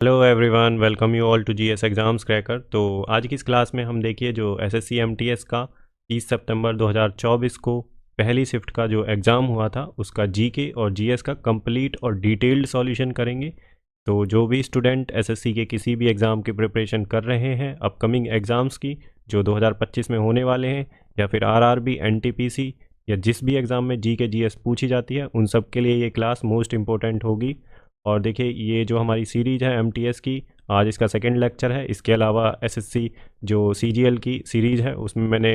Hello everyone, welcome you all to GS exams cracker. तो आज की इस क्लास में हम देखिए जो एसएससी एमटीएस का 30 सितंबर 2024 को पहली शिफ्ट का जो एग्ज़ाम हुआ था उसका जीके और जीएस का कंप्लीट और डिटेल्ड सॉल्यूशन करेंगे। तो जो भी स्टूडेंट एसएससी के किसी भी एग्ज़ाम की प्रिपरेशन कर रहे हैं अपकमिंग एग्ज़ाम्स की जो 2025 में होने वाले हैं, या फिर आरआरबी, एनटीपीसी या जिस भी एग्ज़ाम में जीके जीएस पूछी जाती है, उन सब के लिए ये क्लास मोस्ट इम्पोर्टेंट होगी। और देखिए ये जो हमारी सीरीज़ है एमटीएस की, आज इसका सेकंड लेक्चर है। इसके अलावा एसएससी जो सीजीएल की सीरीज़ है उसमें मैंने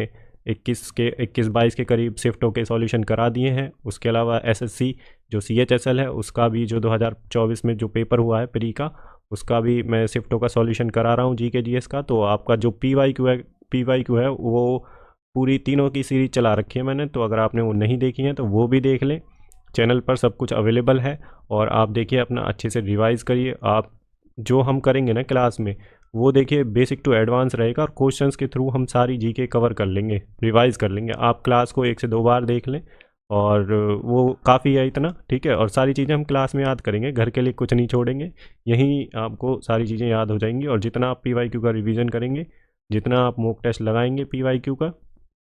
21-22 के करीब शिफ्टों के सॉल्यूशन करा दिए हैं। उसके अलावा एसएससी जो सीएचएसएल है उसका भी जो 2024 में जो पेपर हुआ है प्री का, उसका भी मैं शिफ्टों का सॉल्यूशन करा रहा हूँ जीके जीएस का। तो आपका जो पीवाईक्यू है वो पूरी तीनों की सीरीज चला रखी है मैंने, तो अगर आपने वो नहीं देखी है तो वो भी देख लें। चैनल पर सब कुछ अवेलेबल है और आप देखिए अपना अच्छे से रिवाइज़ करिए। आप जो हम करेंगे ना क्लास में वो देखिए बेसिक टू एडवांस रहेगा और क्वेश्चंस के थ्रू हम सारी जीके कवर कर लेंगे, रिवाइज़ कर लेंगे। आप क्लास को 1 से 2 बार देख लें और वो काफ़ी है इतना, ठीक है। और सारी चीज़ें हम क्लास में याद करेंगे, घर के लिए कुछ नहीं छोड़ेंगे, यहीं आपको सारी चीज़ें याद हो जाएंगी। और जितना आप पीवाईक्यू का रिवीजन करेंगे, जितना आप मॉक टेस्ट लगाएंगे पीवाईक्यू का,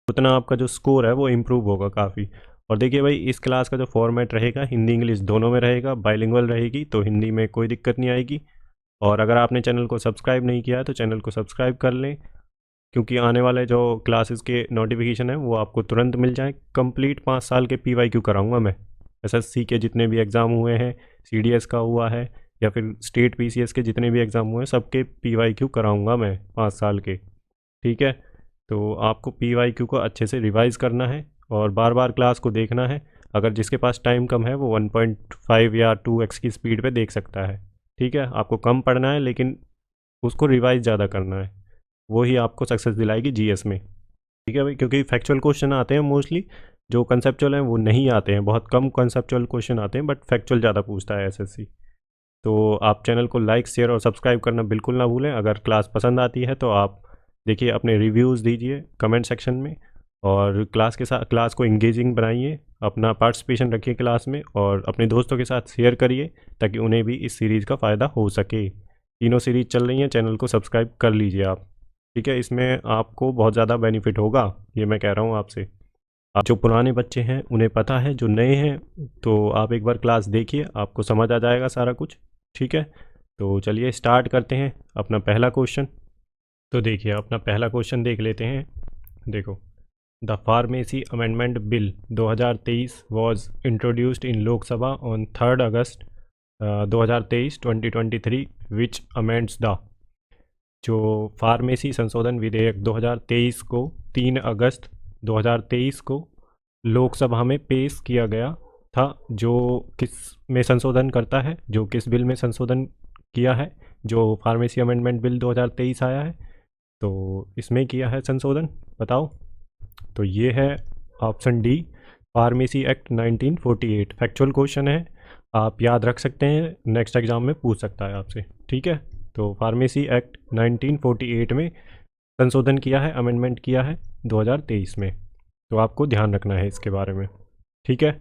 उतना आपका जो स्कोर है वो इम्प्रूव होगा काफ़ी। और देखिए भाई, इस क्लास का जो फॉर्मेट रहेगा हिंदी इंग्लिश दोनों में रहेगा, बाइलिंगुअल रहेगी, तो हिंदी में कोई दिक्कत नहीं आएगी। और अगर आपने चैनल को सब्सक्राइब नहीं किया है तो चैनल को सब्सक्राइब कर लें, क्योंकि आने वाले जो क्लासेस के नोटिफिकेशन है वो आपको तुरंत मिल जाए। कंप्लीट 5 साल के पीवाईक्यू कराऊंगा मैं, एसएससी के जितने भी एग्ज़ाम हुए हैं, सीडीएस का हुआ है या फिर स्टेट पीसीएस के जितने भी एग्ज़ाम हुए हैं, सबके पीवाईक्यू कराऊंगा मैं 5 साल के, ठीक है। तो आपको पीवाईक्यू को अच्छे से रिवाइज़ करना है और बार बार क्लास को देखना है। अगर जिसके पास टाइम कम है वो 1.5 या 2x की स्पीड पे देख सकता है, ठीक है। आपको कम पढ़ना है लेकिन उसको रिवाइज़ ज़्यादा करना है, वो ही आपको सक्सेस दिलाएगी जीएस में, ठीक है भाई। क्योंकि फैक्चुअल क्वेश्चन आते हैं मोस्टली, जो कंसेप्चुअल हैं वो नहीं आते हैं, बहुत कम कंसेप्चुअल क्वेश्चन आते हैं, बट फैक्चुअल ज़्यादा पूछता है एसएससी। तो आप चैनल को लाइक, शेयर और सब्सक्राइब करना बिल्कुल ना भूलें। अगर क्लास पसंद आती है तो आप देखिए अपने रिव्यूज़ दीजिए कमेंट सेक्शन में, और क्लास को इंगेजिंग बनाइए, अपना पार्टिसिपेशन रखिए क्लास में और अपने दोस्तों के साथ शेयर करिए ताकि उन्हें भी इस सीरीज़ का फ़ायदा हो सके। तीनों सीरीज़ चल रही हैं, चैनल को सब्सक्राइब कर लीजिए आप, ठीक है। इसमें आपको बहुत ज़्यादा बेनिफिट होगा, ये मैं कह रहा हूँ आपसे। आप जो पुराने बच्चे हैं उन्हें पता है, जो नए हैं तो आप एक बार क्लास देखिए, आपको समझ आ जाएगा सारा कुछ, ठीक है। तो चलिए स्टार्ट करते हैं अपना पहला क्वेश्चन। तो देखिए अपना पहला क्वेश्चन देख लेते हैं। देखो, the pharmacy amendment bill 2023 was introduced in Lok Sabha on 3 August 2023 2023 which amends the. जो फार्मेसी संशोधन विधेयक 2023 को 3 अगस्त 2023 को लोकसभा में पेश किया गया था, जो किस में संशोधन करता है, जो किस बिल में संशोधन किया है, जो फार्मेसी अमेंडमेंट बिल 2023 आया है, तो इसमें किया है संशोधन, बताओ। तो ये है option D, pharmacy act 1948। Factual question है, आप याद रख सकते हैं, नेक्स्ट एग्जाम में पूछ सकता है आपसे, ठीक है। तो फार्मेसी एक्ट 1948 में संशोधन किया है, अमेंडमेंट किया है 2023 में, तो आपको ध्यान रखना है इसके बारे में, ठीक है।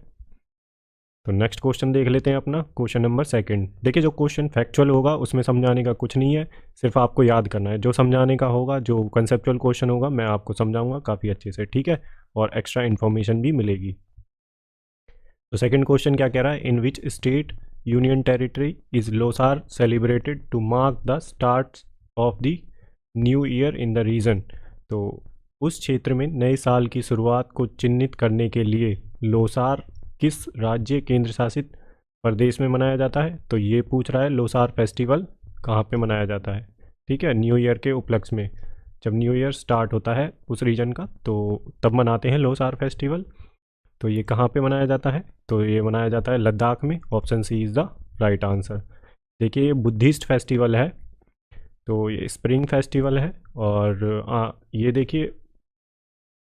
तो नेक्स्ट क्वेश्चन देख लेते हैं अपना, क्वेश्चन नंबर सेकंड। देखिए जो क्वेश्चन फैक्चुअल होगा उसमें समझाने का कुछ नहीं है, सिर्फ आपको याद करना है। जो समझाने का होगा, जो कंसेप्चुअल क्वेश्चन होगा, मैं आपको समझाऊंगा काफ़ी अच्छे से, ठीक है, और एक्स्ट्रा इन्फॉर्मेशन भी मिलेगी। तो सेकंड क्वेश्चन क्या कह रहा है, in which state union territory is Losar celebrated to mark the start of the new year in the region. तो उस क्षेत्र में नए साल की शुरुआत को चिन्हित करने के लिए लोसार किस राज्य केंद्र शासित प्रदेश में मनाया जाता है। तो ये पूछ रहा है लोसार फेस्टिवल कहाँ पे मनाया जाता है, ठीक है। न्यू ईयर के उपलक्ष्य में, जब न्यू ईयर स्टार्ट होता है उस रीजन का, तो तब मनाते हैं लोसार फेस्टिवल। तो ये कहाँ पे मनाया जाता है, तो ये मनाया जाता है लद्दाख में। Option C is the right answer. देखिए ये बुद्धिस्ट फेस्टिवल है, तो ये स्प्रिंग फेस्टिवल है। और ये देखिए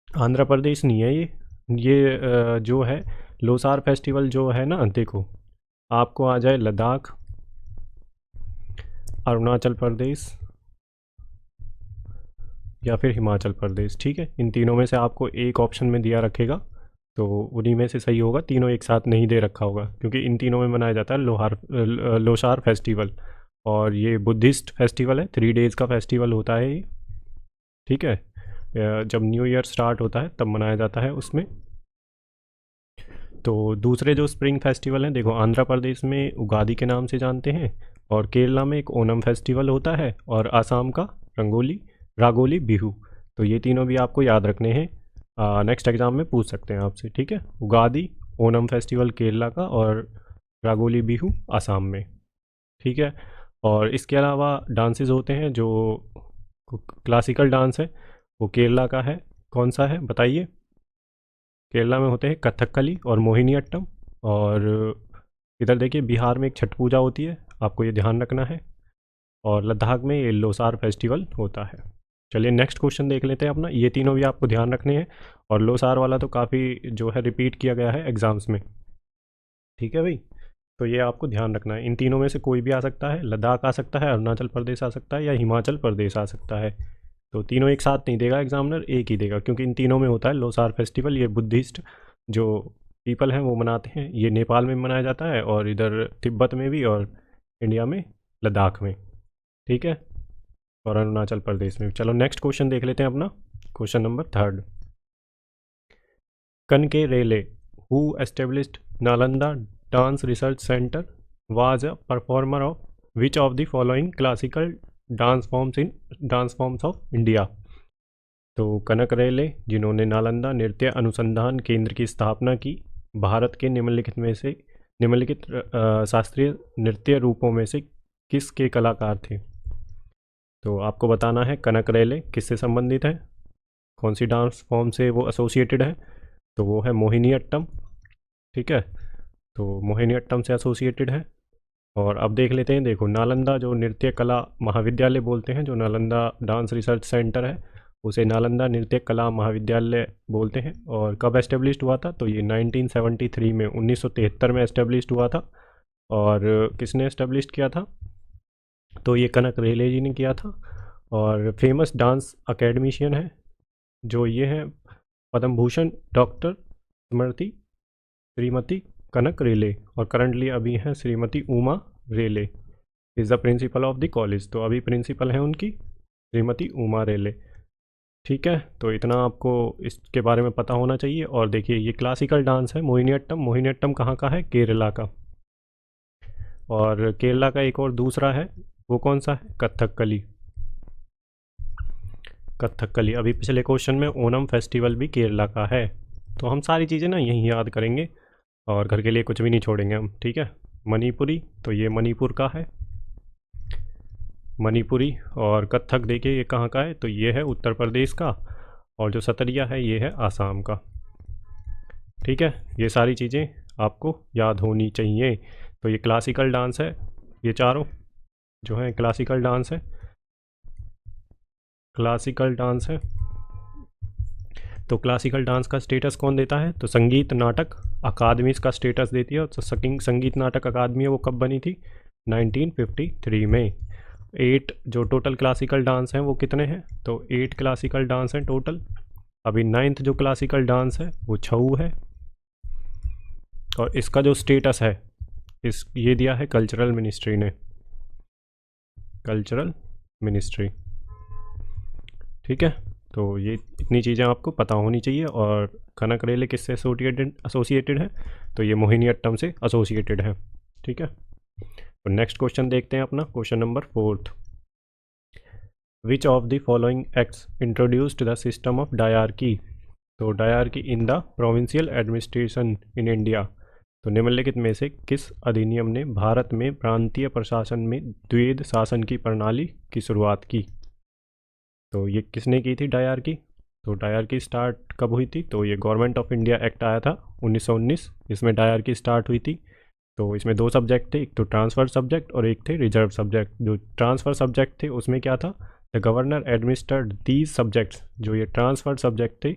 आंध्र प्रदेश नहीं है ये जो है लोसार फेस्टिवल जो है ना, देखो आपको आ जाए लद्दाख, अरुणाचल प्रदेश या फिर हिमाचल प्रदेश, ठीक है। इन तीनों में से आपको एक ऑप्शन में दिया रखेगा, तो उन्हीं में से सही होगा। तीनों एक साथ नहीं दे रखा होगा, क्योंकि इन तीनों में मनाया जाता है लोसार फेस्टिवल। और ये बुद्धिस्ट फेस्टिवल है, 3 डेज़ का फेस्टिवल होता है ये, ठीक है। जब न्यू ईयर स्टार्ट होता है तब मनाया जाता है उसमें। तो दूसरे जो स्प्रिंग फेस्टिवल हैं, देखो आंध्र प्रदेश में उगादी के नाम से जानते हैं, और केरला में एक ओनम फेस्टिवल होता है, और आसाम का रागोली बिहू। तो ये तीनों भी आपको याद रखने हैं, नेक्स्ट एग्ज़ाम में पूछ सकते हैं आपसे, ठीक है। उगादी, ओनम फेस्टिवल केरला का, और रागोली बिहू आसाम में, ठीक है। और इसके अलावा डांसेस होते हैं, जो क्लासिकल डांस है वो केरला का है, कौन सा है बताइए। केरला में होते हैं कथकली और मोहिनीअट्टम। और इधर देखिए बिहार में एक छठ पूजा होती है, आपको ये ध्यान रखना है। और लद्दाख में ये लोसार फेस्टिवल होता है। चलिए नेक्स्ट क्वेश्चन देख लेते हैं अपना, ये तीनों भी आपको ध्यान रखने हैं। और लोसार वाला तो काफ़ी जो है रिपीट किया गया है एग्ज़ाम्स में, ठीक है भाई। तो ये आपको ध्यान रखना है, इन तीनों में से कोई भी आ सकता है, लद्दाख आ सकता है, अरुणाचल प्रदेश आ सकता है, या हिमाचल प्रदेश आ सकता है। तो तीनों एक साथ नहीं देगा एग्जामिनर, एक ही देगा, क्योंकि इन तीनों में होता है लोसार फेस्टिवल। ये बुद्धिस्ट जो पीपल हैं वो मनाते हैं, ये नेपाल में मनाया जाता है, और इधर तिब्बत में भी, और इंडिया में लद्दाख में, ठीक है, और अरुणाचल प्रदेश में। चलो नेक्स्ट क्वेश्चन देख लेते हैं अपना, question number 3। Kanak Rele who established Nalanda dance research centre was a performer of which of the following classical dance forms of India. तो कनक रेले, जिन्होंने नालंदा नृत्य अनुसंधान केंद्र की स्थापना की, भारत के निम्नलिखित शास्त्रीय नृत्य रूपों में से किसके कलाकार थे। तो आपको बताना है कनक रेले किससे संबंधित है, कौन सी डांस फॉर्म से वो एसोसिएटेड है। तो वो है मोहिनीअट्टम, ठीक है, तो मोहिनीअट्टम से एसोसिएटेड है। और अब देख लेते हैं, देखो नालंदा जो नृत्य कला महाविद्यालय बोलते हैं, जो नालंदा डांस रिसर्च सेंटर है उसे नालंदा नृत्य कला महाविद्यालय बोलते हैं। और कब एस्टेब्लिश्ड हुआ था, तो ये 1973 में, 1973 में एस्टेब्लिश्ड हुआ था। और किसने एस्टेब्लिश किया था, तो ये कनक रेले जी ने किया था। और फेमस डांस अकेडमिशियन है जो ये हैं पद्म भूषण डॉक्टर श्रीमती कनक रेले, और करंटली अभी हैं Shrimati Uma Rele is the principal of the college. तो अभी प्रिंसिपल हैं उनकी श्रीमती उमा रेले, ठीक है। तो इतना आपको इसके बारे में पता होना चाहिए। और देखिए ये क्लासिकल डांस है मोहिनीअट्टम, मोहिनीअट्टम कहाँ का है, केरला का। और केरला का एक और दूसरा है, वो कौन सा है, कथकली। कथकली, अभी पिछले क्वेश्चन में ओनम फेस्टिवल भी केरला का है। तो हम सारी चीज़ें ना यहीं याद करेंगे, और घर के लिए कुछ भी नहीं छोड़ेंगे हम, ठीक है। मणिपुरी, तो ये मणिपुर का है मणिपुरी। और कथक देखिए ये कहाँ का है, तो ये है उत्तर प्रदेश का। और जो सतरिया है ये है आसाम का, ठीक है। ये सारी चीज़ें आपको याद होनी चाहिए। तो ये क्लासिकल डांस है, ये चारों जो है क्लासिकल डांस है। तो क्लासिकल डांस का स्टेटस कौन देता है, तो संगीत नाटक अकादमी इसका स्टेटस देती है। तो संगीत नाटक अकादमी है वो कब बनी थी, 1953 में। 8 जो टोटल क्लासिकल डांस हैं वो कितने हैं, तो 8 क्लासिकल डांस हैं टोटल। अभी 9th जो क्लासिकल डांस है वो छऊ है। और इसका जो स्टेटस है ये दिया है कल्चरल मिनिस्ट्री ने, कल्चरल मिनिस्ट्री, ठीक है। तो ये इतनी चीज़ें आपको पता होनी चाहिए। और कनक रेले किससे एसोसिएटेड है, तो ये मोहिनीअट्टम से एसोसिएटेड है, ठीक है। तो नेक्स्ट क्वेश्चन देखते हैं अपना, question number 4। Which of the following acts introduced the system of diarchy. तो diarchy in the provincial administration in India. तो निम्नलिखित में से किस अधिनियम ने भारत में प्रांतीय प्रशासन में द्वैध शासन की प्रणाली की शुरुआत की। तो ये किसने की थी डायरकी, तो डायरकी स्टार्ट कब हुई थी, तो ये गवर्नमेंट ऑफ इंडिया एक्ट आया था 1919, इसमें डायरकी स्टार्ट हुई थी। तो इसमें 2 सब्जेक्ट थे, एक तो ट्रांसफ़र सब्जेक्ट और एक थे रिजर्व सब्जेक्ट। जो ट्रांसफ़र सब्जेक्ट थे उसमें क्या था, the governor administered these subjects. जो ये ट्रांसफ़र सब्जेक्ट थे,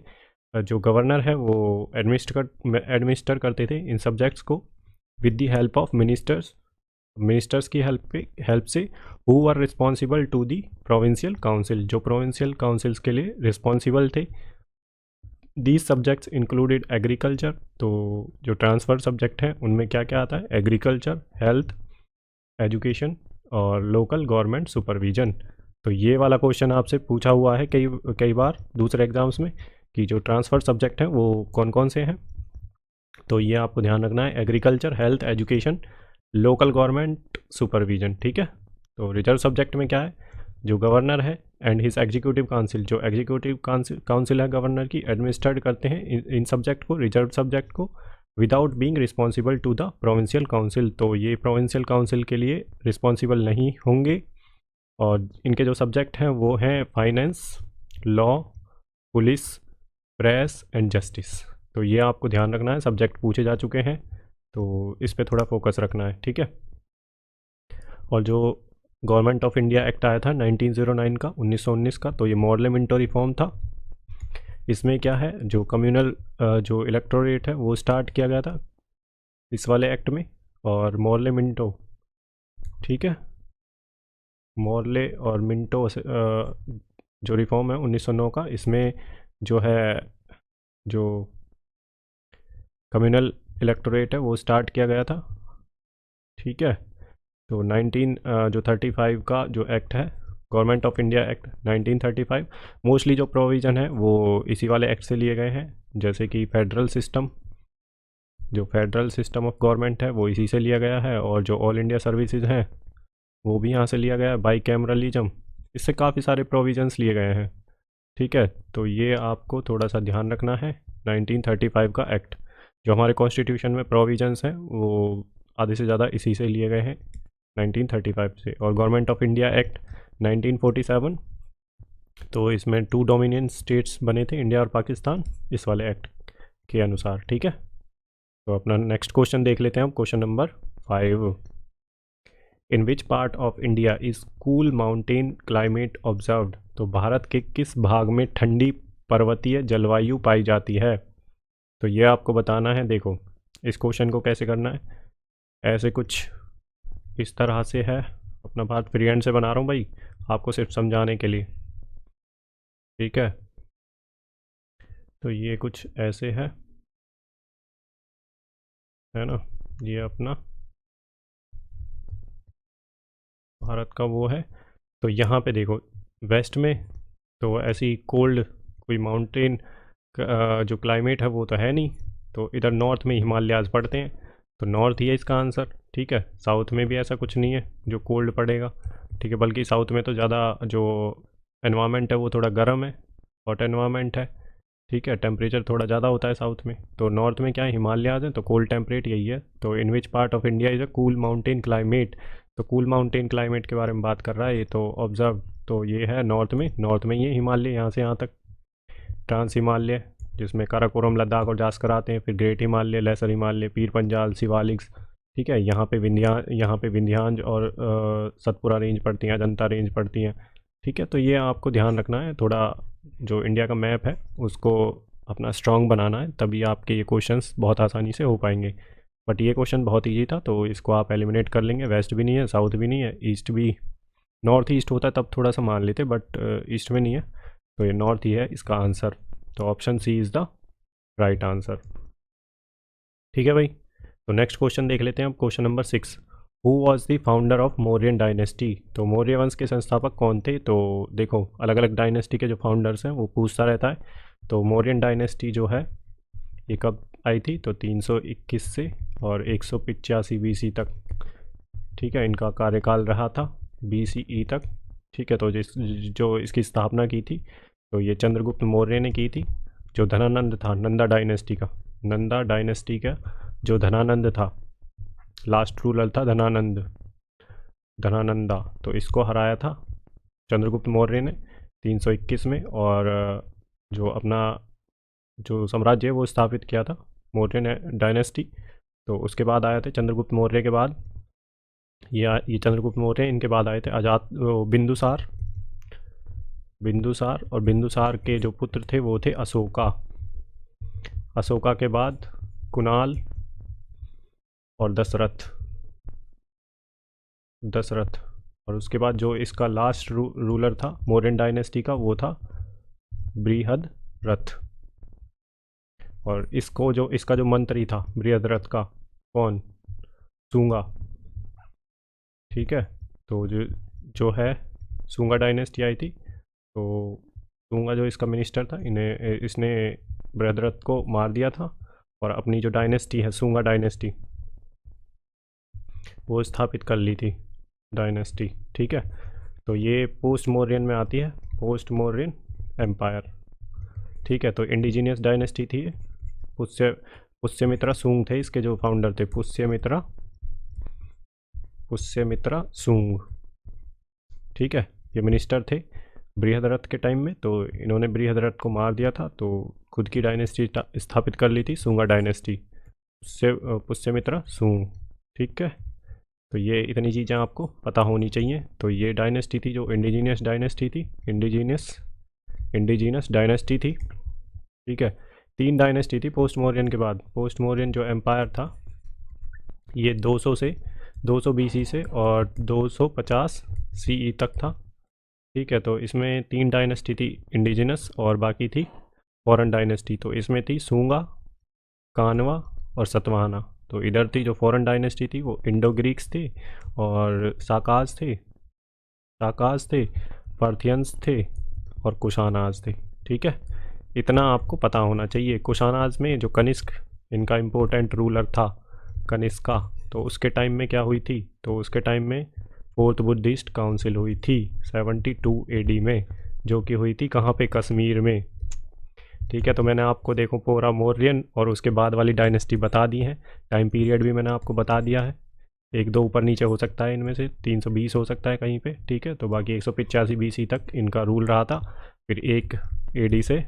जो गवर्नर है वो एडमिनिस्टर करते थे इन सब्जेक्ट्स को with the help of ministers की हेल्प से, who were responsible to the provincial council, जो प्रोविंशियल काउंसिल्स के लिए रिस्पॉन्सिबल थे। These subjects included agriculture. तो जो ट्रांसफ़र सब्जेक्ट हैं उनमें क्या क्या आता है, एग्रीकल्चर, हेल्थ, एजुकेशन और लोकल गवर्नमेंट सुपरविजन। तो ये वाला क्वेश्चन आपसे पूछा हुआ है कई कई बार दूसरे एग्जाम्स में कि जो ट्रांसफ़र सब्जेक्ट हैं वो कौन कौन से हैं। तो ये आपको ध्यान रखना है, agriculture, health, education, local government supervision. ठीक है, तो रिजर्व सब्जेक्ट में क्या है, जो गवर्नर है एंड हिज एग्जीक्यूटिव काउंसिल, जो एग्जीक्यूटिव काउंसिल है गवर्नर की, एडमिनिस्ट्रेट करते हैं इन सब्जेक्ट को, रिजर्व सब्जेक्ट को, without being responsible to the provincial council. तो ये प्रोविंशियल काउंसिल के लिए रिस्पॉन्सिबल नहीं होंगे। और इनके जो सब्जेक्ट हैं वो हैं finance, law, police, press and justice. तो ये आपको ध्यान रखना है, सब्जेक्ट पूछे जा चुके हैं तो इस पे थोड़ा फोकस रखना है। ठीक है, और जो गवर्नमेंट ऑफ इंडिया एक्ट आया था 1909 का, 1919 का, तो ये मॉडल मिंटो रिफॉर्म था। इसमें क्या है, जो कम्युनल जो इलेक्टोरेट है वो स्टार्ट किया गया था इस वाले एक्ट में, और मॉडल मिंटो, ठीक है, मॉर्ले और मिंटो जो रिफॉर्म है 1909 का, इसमें जो है जो कम्युनल इलेक्टोरेट है वो स्टार्ट किया गया था। ठीक है, तो 35 का जो एक्ट है, government of India act 1935, mostly जो प्रोविज़न है वो इसी वाले एक्ट से लिए गए हैं। जैसे कि फेडरल सिस्टम, जो फेडरल सिस्टम ऑफ गवर्नमेंट है वो इसी से लिया गया है, और जो ऑल इंडिया सर्विसेज हैं वो भी यहाँ से लिया गया है, बाई कैमरलिज्म, इससे काफ़ी सारे प्रोविजंस लिए गए हैं। ठीक है, तो ये आपको थोड़ा सा ध्यान रखना है। 1935 का एक्ट, जो हमारे कॉन्स्टिट्यूशन में प्रोविजंस हैं वो आधे से ज़्यादा इसी से लिए गए हैं 1935 से। और गवर्नमेंट ऑफ इंडिया एक्ट 1947, तो इसमें 2 डोमिनियन स्टेट्स बने थे, इंडिया और पाकिस्तान, इस वाले एक्ट के अनुसार। ठीक है, तो अपना नेक्स्ट क्वेश्चन देख लेते हैं हम, question number 5। In which part of India is cool mountain climate observed. तो भारत के किस भाग में ठंडी पर्वतीय जलवायु पाई जाती है, तो ये आपको बताना है। देखो इस क्वेश्चन को कैसे करना है, ऐसे कुछ इस तरह से है, अपना बात फ्री हैंड से बना रहा हूँ भाई, आपको सिर्फ समझाने के लिए। ठीक है, तो ये कुछ ऐसे है ना, ये अपना भारत का वो है। तो यहाँ पे देखो वेस्ट में तो ऐसी कोल्ड कोई माउंटेन जो क्लाइमेट है वो तो है नहीं, तो इधर नॉर्थ में हिमालयाज़ पड़ते हैं, तो नॉर्थ ही है इसका आंसर। ठीक है, साउथ में भी ऐसा कुछ नहीं है जो कोल्ड पड़ेगा। ठीक है, बल्कि साउथ में तो ज़्यादा जो एनवायरनमेंट है वो थोड़ा गर्म है, हॉट एनवायरनमेंट है। ठीक है, टेम्परेचर थोड़ा ज़्यादा होता है साउथ में। तो नॉर्थ में क्या है, हिमालयाज़ हैं, तो कोल्ड टेम्परेट यही है। तो in which part of India is a cool mountain climate, तो कूल माउंटेन क्लाइमेट के बारे में बात कर रहा है ये, तो ऑब्जर्व, तो ये है नॉर्थ में। नॉर्थ में ये हिमालय, यहाँ से यहाँ तक ट्रांस हिमालय, जिसमें काराकोरम, लद्दाख और जास्कर आते हैं, फिर ग्रेट हिमालय, लेसर हिमालय, पीर पंजाल, सिवालिक्स। ठीक है, यहाँ पे विंध्यांज और सतपुरा रेंज पड़ती हैं, अजंता रेंज पड़ती हैं। ठीक है, तो ये आपको ध्यान रखना है, थोड़ा जो इंडिया का मैप है उसको अपना स्ट्रॉन्ग बनाना है, तभी आपके ये क्वेश्चंस बहुत आसानी से हो पाएंगे। बट ये क्वेश्चन बहुत ईजी था, तो इसको आप एलिमिनेट कर लेंगे। वेस्ट भी नहीं है, साउथ भी नहीं है, ईस्ट भी, नॉर्थ ईस्ट होता है तब थोड़ा सा मान लेते, बट ईस्ट में नहीं है, तो ये नॉर्थ ही है इसका आंसर। तो option C is the right answer. ठीक है भाई, तो नेक्स्ट क्वेश्चन देख लेते हैं अब, question number 6। Who was the founder of Mauryan dynasty. तो मौर्य वंश के संस्थापक कौन थे। तो देखो अलग अलग डायनेस्टी के जो फाउंडर्स हैं वो पूछता रहता है। तो मौर्यन डायनेस्टी जो है ये कब आई थी, तो 321 से और 185 BC तक। ठीक है, इनका कार्यकाल रहा था BCE तक। ठीक है, तो जो इसकी स्थापना की थी तो ये चंद्रगुप्त मौर्य ने की थी। जो धनानंद था, नंदा डायनेस्टी का जो धनानंद था, लास्ट रूलर था धनानंदा, तो इसको हराया था चंद्रगुप्त मौर्य ने 321 में। और जो अपना जो साम्राज्य है वो स्थापित किया था मौर्य डायनेस्टी। तो उसके बाद आए थे चंद्रगुप्त मौर्य के बाद, ये चंद्रगुप्त मौर्य, इनके बाद आए थे बिंदुसार, और बिंदुसार के जो पुत्र थे वो थे अशोका के बाद कुणाल और दशरथ, और उसके बाद जो इसका लास्ट रूलर था मौर्यन डायनेस्टी का वो था बृहद्रथ। और इसका जो मंत्री था बृहद्रथ का, कौन, सूंगा। ठीक है, तो जो है सुंगा डायनेस्टी आई थी। तो सुंगा जो इसका मिनिस्टर था, इसने बृहद्रथ को मार दिया था और अपनी जो डायनेस्टी है सुंगा डायनेस्टी वो स्थापित कर ली थी डायनेस्टी। ठीक है, तो ये पोस्ट मौर्यन में आती है, पोस्ट मौर्यन एम्पायर। ठीक है, तो इंडिजीनियस डायनेस्टी थी। पुष्यमित्रा सुंग थे इसके जो फाउंडर थे, पुष्यमित्रा सुंग। ठीक है, ये मिनिस्टर थे बृहद्रथ के टाइम में। तो इन्होंने बृहद्रथ को मार दिया था, तो खुद की डायनेस्टी स्थापित कर ली थी, सुंगा डायनेस्टी, पुष्यमित्रा सुंग। ठीक है, तो ये इतनी चीज़ें आपको पता होनी चाहिए। तो ये डायनेस्टी थी जो इंडिजीनियस डायनेस्टी थी, इंडिजीनियस डायनेस्टी थी। ठीक है, 3 डायनेस्टी थी पोस्ट मौर्यन के बाद। पोस्ट मौर्यन जो एम्पायर था ये 200 BC से और 250 CE तक था। ठीक है, तो इसमें 3 डायनेस्टी थी इंडिजिनस और बाकी थी फॉरेन डायनेस्टी। तो इसमें थी सुंगा, कानवा और सतवाहना। तो इधर थी जो फॉरेन डायनेस्टी थी वो इंडो ग्रीक्स थे और साकाज थे, पार्थियंस थे और कुशानाज थे। ठीक है, इतना आपको पता होना चाहिए। कुशानाज में जो कनिष्क इनका इम्पोर्टेंट रूलर था, कनिष्का, तो उसके टाइम में क्या हुई थी, तो उसके टाइम में 4th बुद्धिस्ट काउंसिल हुई थी 72 AD में, जो कि हुई थी कहाँ पे, कश्मीर में। ठीक है, तो मैंने आपको देखो पूरा मौर्यन और उसके बाद वाली डायनेस्टी बता दी है, टाइम पीरियड भी मैंने आपको बता दिया है। 1-2 ऊपर नीचे हो सकता है, इनमें से 320 हो सकता है कहीं पे। ठीक है, तो बाकी 185 BC तक इनका रूल रहा था। फिर 1 AD से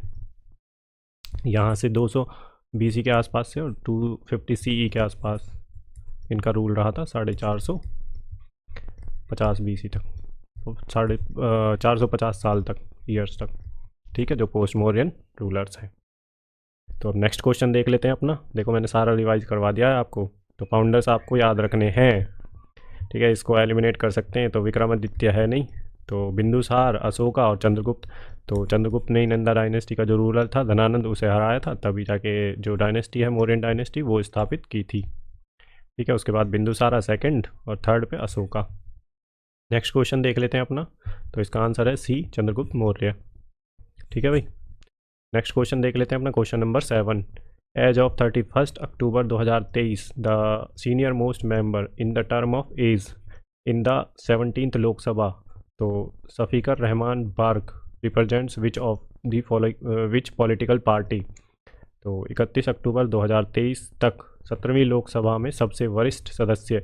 यहाँ से 200 BC के आसपास से और 250 CE के आसपास इनका रूल रहा था, 450 BC तक, 450 साल तक, ईयर्स तक। ठीक है, जो पोस्ट मौर्यन रूलर्स हैं। तो अब नेक्स्ट क्वेश्चन देख लेते हैं अपना। देखो मैंने सारा रिवाइज करवा दिया है आपको, तो फाउंडर्स आपको याद रखने हैं। ठीक है, इसको एलिमिनेट कर सकते हैं। तो विक्रमादित्य है नहीं, तो बिंदुसार, अशोका और चंद्रगुप्त। तो चंद्रगुप्त ने नंदा डायनेस्टी का जो रूलर था धनानंद, उसे हराया था, तभी जाके जो डायनेस्टी है मौर्यन डायनेस्टी वो स्थापित की थी। ठीक है, उसके बाद बिंदुसारा सेकंड और थर्ड पे अशोका। नेक्स्ट क्वेश्चन देख लेते हैं अपना। तो इसका आंसर है C, चंद्रगुप्त मौर्य। ठीक है भाई, नेक्स्ट क्वेश्चन देख लेते हैं अपना, question number 7। As of 31 October 2023 the senior most member in the term of age in the 17th Lok Sabha, तो Shafiqur Rahman Barq represents which political party. तो 31 अक्टूबर 2023 तक 17वीं लोकसभा में सबसे वरिष्ठ सदस्य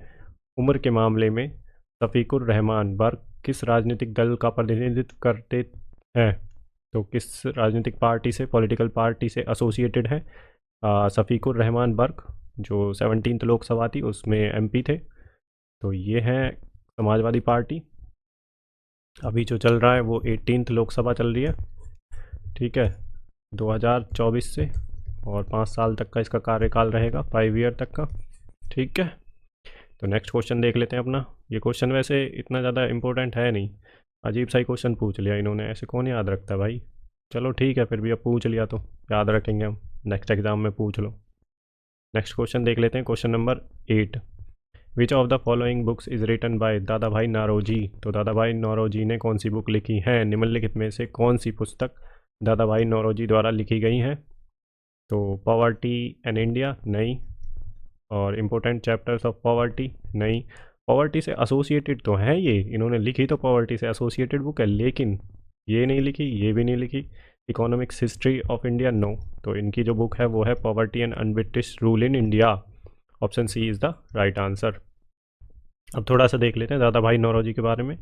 उम्र के मामले में शफीकुर रहमान बर्क किस राजनीतिक दल का प्रतिनिधित्व करते हैं। तो किस राजनीतिक पार्टी से, पॉलिटिकल पार्टी से एसोसिएटेड है शफीकुर रहमान बर्क, जो 17th लोकसभा थी उसमें MP थे। तो ये हैं समाजवादी पार्टी। अभी जो चल रहा है वो 18th लोकसभा चल रही है। ठीक है, 2024 से, और 5 साल तक का इसका कार्यकाल रहेगा, 5 ईयर तक का। ठीक है, तो नेक्स्ट क्वेश्चन देख लेते हैं अपना। ये क्वेश्चन वैसे इतना ज़्यादा इम्पोर्टेंट है नहीं, अजीब सा ही क्वेश्चन पूछ लिया इन्होंने, ऐसे कौन याद रखता है भाई। चलो ठीक है, फिर भी अब पूछ लिया तो याद रखेंगे हम, नेक्स्ट एग्जाम में पूछ लो। नेक्स्ट क्वेश्चन देख लेते हैं, question number 8। Which of the following books is written by Dadabhai Naoroji. तो दादा भाई नौरोजी ने कौन सी बुक लिखी है, निम्नलिखित में से कौन सी पुस्तक दादा भाई नौरोजी द्वारा लिखी गई हैं। तो पॉवर्टी एंड इंडिया नहीं, और इम्पोर्टेंट चैप्टर्स ऑफ पॉवर्टी नहीं। पॉवर्टी से एसोसिएटेड तो है ये, इन्होंने लिखी तो पॉवर्टी से एसोसिएटेड बुक है, लेकिन ये नहीं लिखी, ये भी नहीं लिखी। Economics history of India no, तो इनकी जो बुक है वो है poverty and unBritish rule in India. Option C is the right answer. अब थोड़ा सा देख लेते हैं दादा भाई नौरोजी के बारे में।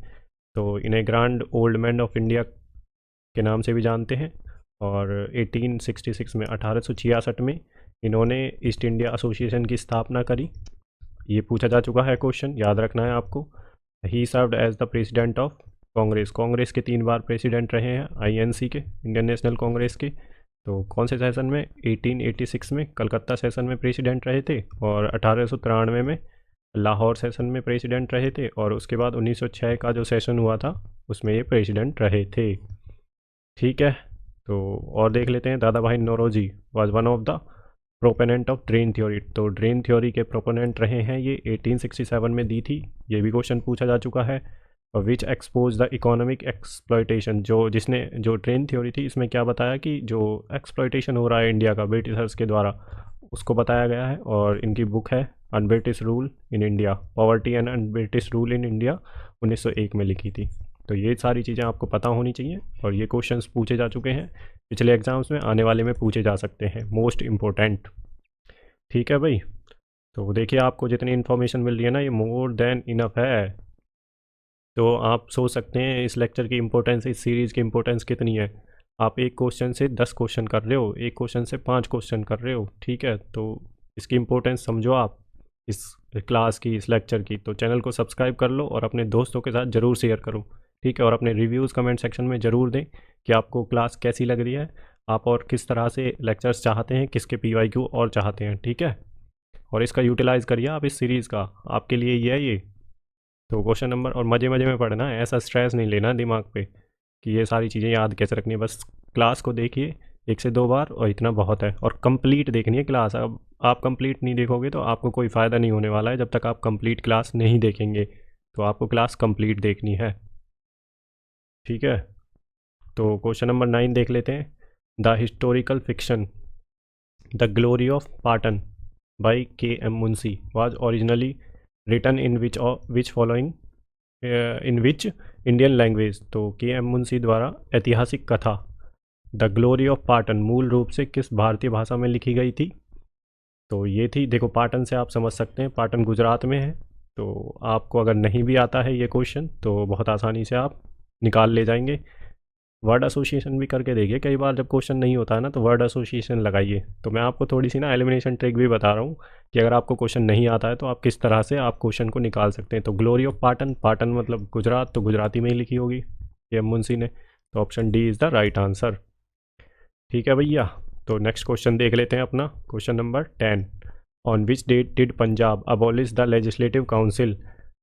तो इन्हें grand old man of India के नाम से भी जानते हैं, और 1866 में, 1866 में इन्होंने ईस्ट इंडिया एसोसिएशन की स्थापना करी। ये पूछा जा चुका है क्वेश्चन, याद रखना है आपको। He served as the president of Congress के 3 बार प्रेसिडेंट रहे हैं, INC के, इंडियन नेशनल कांग्रेस के। तो कौन से सेशन में, 1886 में कलकत्ता सेशन में प्रेसिडेंट रहे थे, और 1893 में लाहौर सेशन में प्रेसिडेंट रहे थे, और उसके बाद 1906 का जो सेशन हुआ था उसमें ये प्रेसिडेंट रहे थे। ठीक है, तो और देख लेते हैं। Dadabhai Naoroji was one of the proponent of drain theory. तो ड्रेन थ्योरी के प्रोपोनेंट रहे हैं ये, 1867 में दी थी, ये भी क्वेश्चन पूछा जा चुका है। और विच एक्सपोज द इकोनॉमिक एक्सप्लॉयटेशन, जो ट्रेन थ्योरी थी इसमें क्या बताया कि जो एक्सप्लॉयटेशन हो रहा है इंडिया का ब्रिटिशर्स के द्वारा उसको बताया गया है। और इनकी बुक है un-British rule in India, poverty and unBritish rule in India, 1901 में लिखी थी। तो ये सारी चीज़ें आपको पता होनी चाहिए और ये क्वेश्चंस पूछे जा चुके हैं पिछले एग्जाम्स में, आने वाले में पूछे जा सकते हैं, मोस्ट इम्पोर्टेंट। ठीक है भाई, तो देखिए आपको जितनी इन्फॉर्मेशन मिल रही है ना ये मोर देन इनफ है। तो आप सोच सकते हैं इस लेक्चर की इम्पोर्टेंस, इस सीरीज़ की इम्पोर्टेंस कितनी है। आप एक क्वेश्चन से 10 क्वेश्चन कर रहे हो, एक क्वेश्चन से 5 क्वेश्चन कर रहे हो, ठीक है। तो इसकी इम्पोर्टेंस समझो आप इस क्लास की, इस लेक्चर की। तो चैनल को सब्सक्राइब कर लो और अपने दोस्तों के साथ ज़रूर शेयर करो, ठीक है। और अपने रिव्यूज़ कमेंट सेक्शन में ज़रूर दें कि आपको क्लास कैसी लग रही है, आप और किस तरह से लेक्चर्स चाहते हैं, किसके PYQ और चाहते हैं, ठीक है। और इसका यूटिलाइज़ करिए आप इस सीरीज़ का, आपके लिए ये है ये। तो क्वेश्चन नंबर, और मज़े मज़े में पढ़ना है, ऐसा स्ट्रेस नहीं लेना दिमाग पे कि ये सारी चीज़ें याद कैसे रखनी है। बस क्लास को देखिए 1 से 2 बार और इतना बहुत है। और कंप्लीट देखनी है क्लास। अब आप कंप्लीट नहीं देखोगे तो आपको कोई फ़ायदा नहीं होने वाला है जब तक आप कंप्लीट क्लास नहीं देखेंगे। तो आपको क्लास कंप्लीट देखनी है, ठीक है। तो क्वेश्चन नंबर 9 देख लेते हैं। The historical fiction the glory of Patan by K.M. Munshi was originally written in which following in which Indian language। तो K.M. मुंशी द्वारा ऐतिहासिक कथा द ग्लोरी ऑफ पाटन मूल रूप से किस भारतीय भाषा में लिखी गई थी। तो ये थी, देखो पाटन से आप समझ सकते हैं पाटन गुजरात में है। तो आपको अगर नहीं भी आता है ये क्वेश्चन तो बहुत आसानी से आप निकाल ले जाएंगे। वर्ड एसोसिएशन भी करके देखिए, कई बार जब क्वेश्चन नहीं होता है ना तो वर्ड एसोसिएशन लगाइए। तो मैं आपको थोड़ी सी ना एलिमिनेशन ट्रिक भी बता रहा हूँ कि अगर आपको क्वेश्चन नहीं आता है तो आप किस तरह से आप क्वेश्चन को निकाल सकते हैं। तो ग्लोरी ऑफ पाटन, पाटन मतलब गुजरात, तो गुजराती में ही लिखी होगी ये मुंशी ने। तो option D is the right answer, ठीक है भैया। तो नेक्स्ट क्वेश्चन देख लेते हैं अपना, question number 10। On which date did Punjab abolish the legislative council.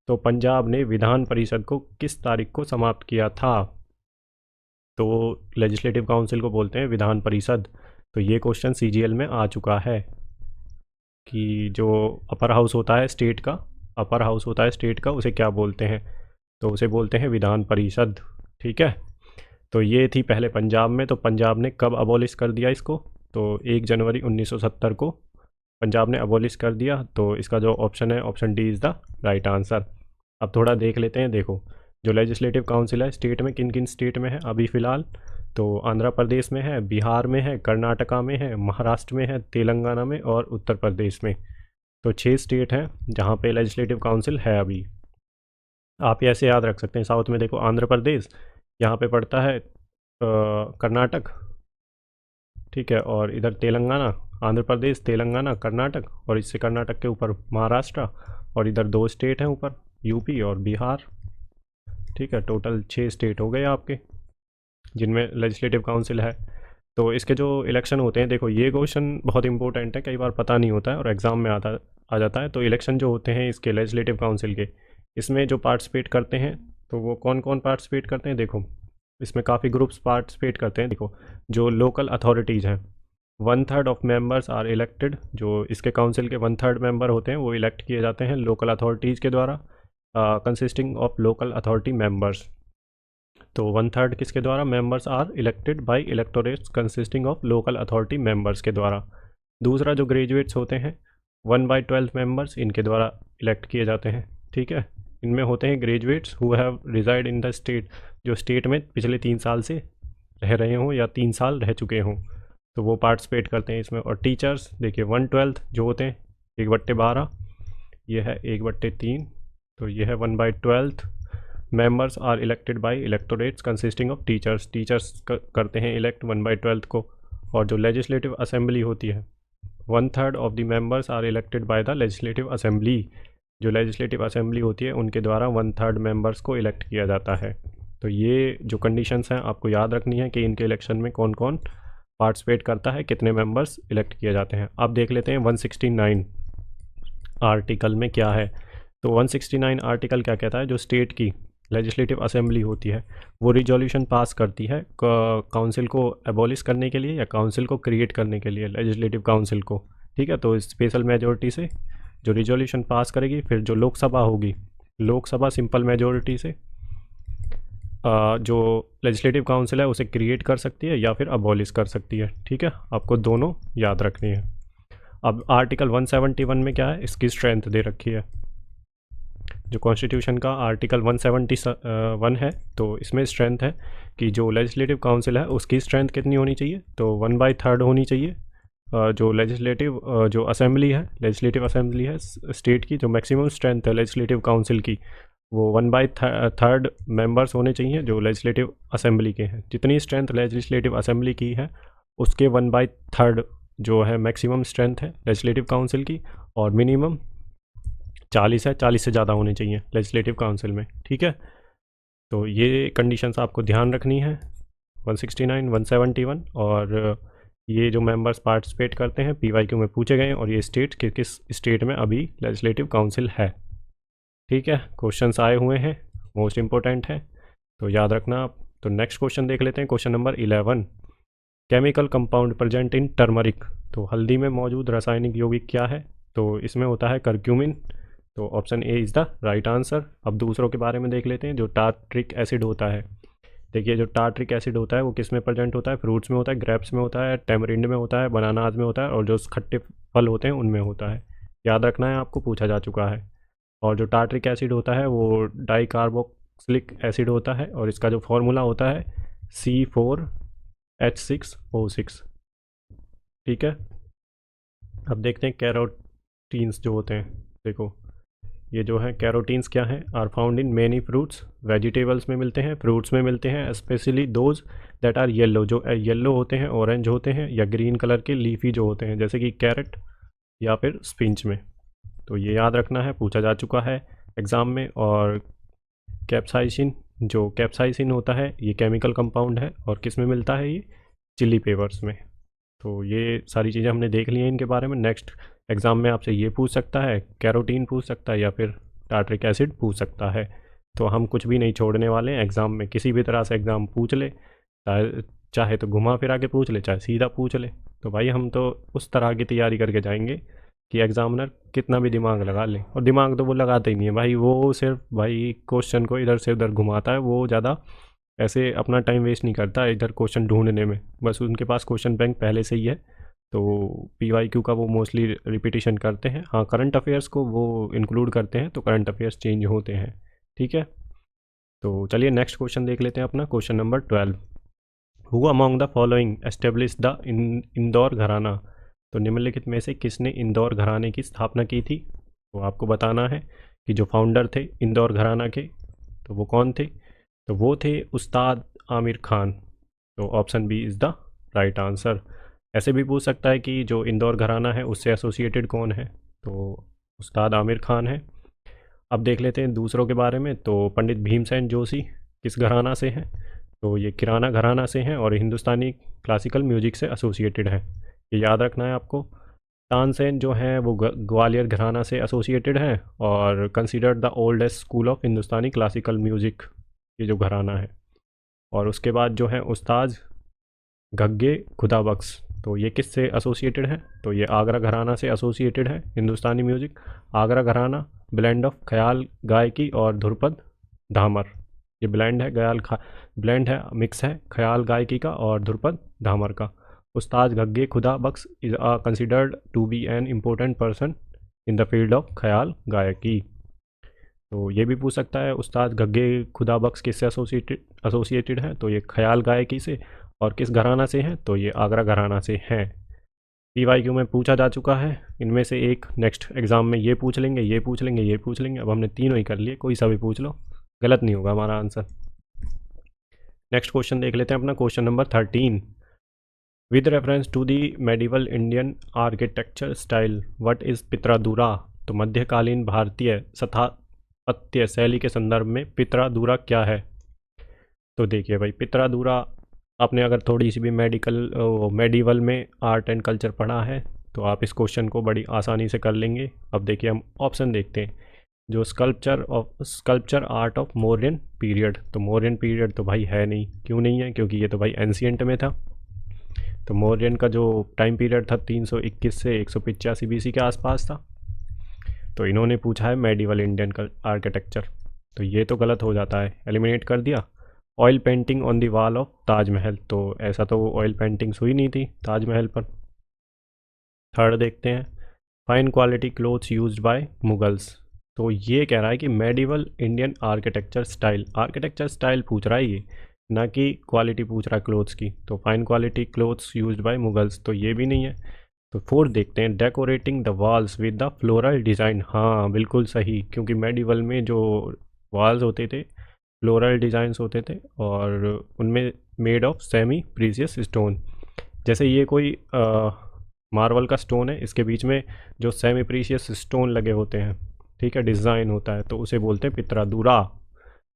तो पंजाब ने विधान परिषद को किस तारीख को समाप्त किया था। तो लेजिस्लेटिव काउंसिल को बोलते हैं विधान परिषद। तो ये क्वेश्चन CGL में आ चुका है कि जो अपर हाउस होता है स्टेट का, अपर हाउस होता है स्टेट का, उसे क्या बोलते हैं। तो उसे बोलते हैं विधान परिषद, ठीक है। तो ये थी पहले पंजाब में। तो पंजाब ने कब अबॉलिश कर दिया इसको, तो 1 जनवरी 1970 को पंजाब ने अबॉलिश कर दिया। तो इसका जो ऑप्शन है, option D is the right answer. अब थोड़ा देख लेते हैं। देखो जो लेजिस्लेटिव काउंसिल है स्टेट में, किन किन स्टेट में है अभी फ़िलहाल, तो आंध्र प्रदेश में है, बिहार में है, कर्नाटका में है, महाराष्ट्र में है, तेलंगाना में और उत्तर प्रदेश में। तो 6 स्टेट हैं जहाँ पे लेजिस्लेटिव काउंसिल है अभी। आप ऐसे याद रख सकते हैं, साउथ में देखो आंध्र प्रदेश, यहाँ पे पड़ता है कर्नाटक, ठीक है। और इधर तेलंगाना, आंध्र प्रदेश, तेलंगाना, कर्नाटक, और इससे कर्नाटक के ऊपर महाराष्ट्र, और इधर 2 स्टेट हैं ऊपर, यूपी और बिहार, ठीक है। टोटल 6 स्टेट हो गए आपके जिनमें लेजिस्लेटिव काउंसिल है। तो इसके जो इलेक्शन होते हैं, देखो ये क्वेश्चन बहुत इंपॉर्टेंट है, कई बार पता नहीं होता है और एग्ज़ाम में आ जाता है। तो इलेक्शन जो होते हैं इसके लेजिस्लेटिव काउंसिल के, इसमें जो पार्टिसिपेट करते हैं तो वो कौन कौन पार्टिसिपेट करते हैं। देखो इसमें काफ़ी ग्रुप्स पार्टिसिपेट करते हैं। देखो जो लोकल अथॉरिटीज़ हैं, 1/3 ऑफ मेंबर्स आर इलेक्टेड। जो इसके काउंसिल के 1/3 मेंबर होते हैं वो इलेक्ट किए जाते हैं लोकल अथॉरिटीज़ के द्वारा, consisting of local authority members. तो 1/3 किसके द्वारा, members are elected by electorates consisting of local authority members के द्वारा। दूसरा जो ग्रेजुएट्स होते हैं 1/12 मेंबर्स, इनके द्वारा इलेक्ट किए जाते हैं, ठीक है। इनमें होते हैं graduates who have resided in the state, जो स्टेट में पिछले 3 साल से रह रहे हों या 3 साल रह चुके हों, तो वो पार्टिसिपेट करते हैं इसमें। और टीचर्स देखिए 1/12 जो होते हैं 1/12, ये है 1/3, तो ये है 1/12। Members are elected by electorates consisting of teachers, teachers करते हैं इलेक्ट 1/12 को। और जो लेजिस्लेटिव असेंबली होती है 1/3 of the members are elected by the legislative assembly, जो लेजिस्लेटिव असेंबली होती है उनके द्वारा 1/3 मेंबर्स को इलेक्ट किया जाता है। तो ये जो कंडीशंस हैं आपको याद रखनी है कि इनके इलेक्शन में कौन कौन पार्टिसिपेट करता है, कितने मेंबर्स इलेक्ट किए जाते हैं। अब देख लेते हैं 169 आर्टिकल में क्या है। तो 169 आर्टिकल क्या कहता है, जो स्टेट की लेजिस्लेटिव असेंबली होती है वो रिजोल्यूशन पास करती है काउंसिल को एबॉलिश करने के लिए या काउंसिल को क्रिएट करने के लिए, लेजिस्लेटिव काउंसिल को, ठीक है। तो स्पेशल मेजोरिटी से जो रिजोल्यूशन पास करेगी, फिर जो लोकसभा होगी, लोकसभा सिंपल मेजोरिटी से, जो लेजिस्लेटिव काउंसिल है उसे क्रिएट कर सकती है या फिर अबॉलिश कर सकती है। ठीक है, आपको दोनों याद रखनी है। अब आर्टिकल 171 में क्या है, इसकी स्ट्रेंथ दे रखी है। जो कॉन्स्टिट्यूशन का आर्टिकल 171 है, तो इसमें स्ट्रेंथ है कि जो लेजिस्लेटिव काउंसिल है उसकी स्ट्रेंथ कितनी होनी चाहिए, तो 1/3 होनी चाहिए। जो लेजिस्लेटिव जो असेंबली है, लेजिस्लेटिव असेंबली है स्टेट की, जो मैक्सिमम स्ट्रेंथ है लेजिस्लेटिव काउंसिल की, वो 1/3 मेंबर्स होने चाहिए जो लेजिस्लेटिव असेंबली के हैं। जितनी स्ट्रेंथ लेजिस्लेटिव असेंबली की है उसके 1/3 जो है मैक्सिमम स्ट्रेंथ है लेजिस्लेटिव काउंसिल की, और मिनिमम 40 है, 40 से ज़्यादा होने चाहिए लेजिस्लेटिव काउंसिल में। ठीक है, तो ये कंडीशंस आपको ध्यान रखनी है 169, 171। और ये जो मेंबर्स पार्टिसिपेट करते हैं PYQ में पूछे गए हैं, और ये स्टेट किस स्टेट में अभी लेजिस्लेटिव काउंसिल है। ठीक है, क्वेश्चंस आए हुए हैं, मोस्ट इम्पोर्टेंट है, तो याद रखना आप। तो नेक्स्ट क्वेश्चन देख लेते हैं, question number 11। Chemical compound present in turmeric, तो हल्दी में मौजूद रासायनिक यौगिक क्या है, तो इसमें होता है करक्यूमिन। तो option A is the right answer. अब दूसरों के बारे में देख लेते हैं। जो टार्ट्रिक एसिड होता है, देखिए जो टार्ट्रिक एसिड होता है वो किस में प्रेजेंट होता है, फ्रूट्स में होता है, ग्रेप्स में होता है, टेमरिंड में होता है, बनानाज में होता है, और जो खट्टे फल होते हैं उनमें होता है। याद रखना है, आपको पूछा जा चुका है। और जो टार्ट्रिक एसिड होता है वो डाइकार्बोक्सिलिक एसिड होता है, और इसका जो फॉर्मूला होता है C4H6O6। ठीक है, अब देखते हैं कैरोटीन्स जो होते हैं। देखो ये जो है कैरोटीन्स क्या हैं, are found in many fruits, vegetables में मिलते हैं, फ्रूट्स में मिलते हैं, specially those that are yellow, जो येलो होते हैं, ऑरेंज होते हैं, या ग्रीन कलर के लीफी जो होते हैं, जैसे कि कैरेट या फिर स्पिंच में। तो ये याद रखना है, पूछा जा चुका है एग्ज़ाम में। और कैप्साइसिन, जो कैप्साइसिन होता है ये केमिकल कंपाउंड है, और किस में मिलता है, ये चिली पेपर्स में। तो ये सारी चीज़ें हमने देख ली हैं इनके बारे में। नेक्स्ट एग्ज़ाम में आपसे ये पूछ सकता है, कैरोटीन पूछ सकता है, या फिर टार्ट्रिक एसिड पूछ सकता है। तो हम कुछ भी नहीं छोड़ने वाले हैं एग्ज़ाम में, किसी भी तरह से एग्ज़ाम पूछ ले, चाहे तो घुमा फिरा के पूछ ले, चाहे सीधा पूछ ले। तो भाई हम तो उस तरह की तैयारी करके जाएंगे कि एग्ज़ामिनर कितना भी दिमाग लगा ले, और दिमाग तो वो लगाते ही नहीं है भाई, वो सिर्फ भाई क्वेश्चन को इधर से उधर घुमाता है। वो ज़्यादा ऐसे अपना टाइम वेस्ट नहीं करता इधर क्वेश्चन ढूंढने में, बस उनके पास क्वेश्चन बैंक पहले से ही है। तो PYQ का वो मोस्टली रिपीटिशन करते हैं। हाँ, करंट अफेयर्स को वो इंक्लूड करते हैं, तो करंट अफेयर्स चेंज होते हैं। ठीक है, तो चलिए नेक्स्ट क्वेश्चन देख लेते हैं अपना, question number 12। Who among the following establish the Indore घराना, तो निम्नलिखित में से किसने इंदौर घराने की स्थापना की थी। तो आपको बताना है कि जो फाउंडर थे इंदौर घराना के, तो वो कौन थे, तो वो थे उस्ताद आमिर खान। तो option B is the right answer. ऐसे भी पूछ सकता है कि जो इंदौर घराना है उससे एसोसिएटेड कौन है, तो उस्ताद आमिर खान है। अब देख लेते हैं दूसरों के बारे में। तो पंडित भीमसेन जोशी किस घराना से हैं, तो ये किराना घराना से हैं, और हिंदुस्तानी क्लासिकल म्यूजिक से एसोसिएटेड है, ये याद रखना है आपको। तानसेन जो हैं वो ग्वालियर घराना से एसोसिएटेड हैं, और considered the oldest school of Hindustani classical music, ये जो घराना है। और उसके बाद जो है उस्ताद गग्गे खुदा बख्श, तो ये किस से एसोसिएटेड है, तो ये आगरा घराना से एसोसिएटेड है हिंदुस्तानी म्यूज़िक। आगरा घराना ब्लेंड ऑफ ख्याल गायकी और ध्रुपद धामर, ये ब्लेंड है, मिक्स है ख्याल गायकी का और ध्रुपद धामर का। Ustad Gagge Khuda Bakhsh is considered to be an important person in the field of khayal gayaki. तो ये भी पूछ सकता है उस्ताद गग्गे खुदा बख्श किससे एसोसिएटेड है, तो ये ख्याल गायकी से। और किस घराना से हैं, तो ये आगरा घराना से हैं। PYQ में पूछा जा चुका है इनमें से एक, नेक्स्ट एग्ज़ाम में ये पूछ लेंगे, ये पूछ लेंगे, ये पूछ लेंगे। अब हमने तीनों ही कर लिए, कोई सा भी पूछ लो, गलत नहीं होगा हमारा आंसर। नेक्स्ट क्वेश्चन देख लेते हैं अपना, question number 13। With reference to the medieval Indian architecture style what is pietra dura, तो मध्यकालीन भारतीय स्थापत्य शैली के संदर्भ में पित्रादुरा क्या है। तो देखिए भाई, पित्रादुरा आपने अगर थोड़ी सी भी मेडिवल में आर्ट एंड कल्चर पढ़ा है तो आप इस क्वेश्चन को बड़ी आसानी से कर लेंगे। अब देखिए हम ऑप्शन देखते हैं। जो sculpture art of Mauryan period, तो मौर्यन पीरियड तो भाई है नहीं, क्यों नहीं है, क्योंकि ये तो भाई एंशियंट में था। तो मौर्यन का जो टाइम पीरियड था 321 से 185 BC के आसपास था। तो इन्होंने पूछा है मेडिवल इंडियन आर्किटेक्चर, तो ये तो गलत हो जाता है, एलिमिनेट कर दिया। Oil painting on the wall of Taj Mahal, तो ऐसा तो ऑयल पेंटिंग्स हुई नहीं थी ताजमहल पर। थर्ड देखते हैं, fine quality clothes used by Mughals, तो ये कह रहा है कि मेडिवल इंडियन आर्किटेक्चर स्टाइल पूछ रहा है ये, ना कि क्वालिटी पूछ रहा है क्लोथ्स की। तो fine quality clothes used by Mughals, तो ये भी नहीं है। तो फोर्थ देखते हैं, decorating the walls with the floral design, हाँ बिल्कुल सही, क्योंकि मेडिवल में जो वॉल्स होते थे फ्लोरल डिज़ाइंस होते थे और उनमें made of semi precious stone. जैसे ये कोई मार्बल का स्टोन है, इसके बीच में जो सेमी प्रीशियस स्टोन लगे होते हैं, ठीक है, डिज़ाइन होता है, तो उसे बोलते हैं पितरादुरा।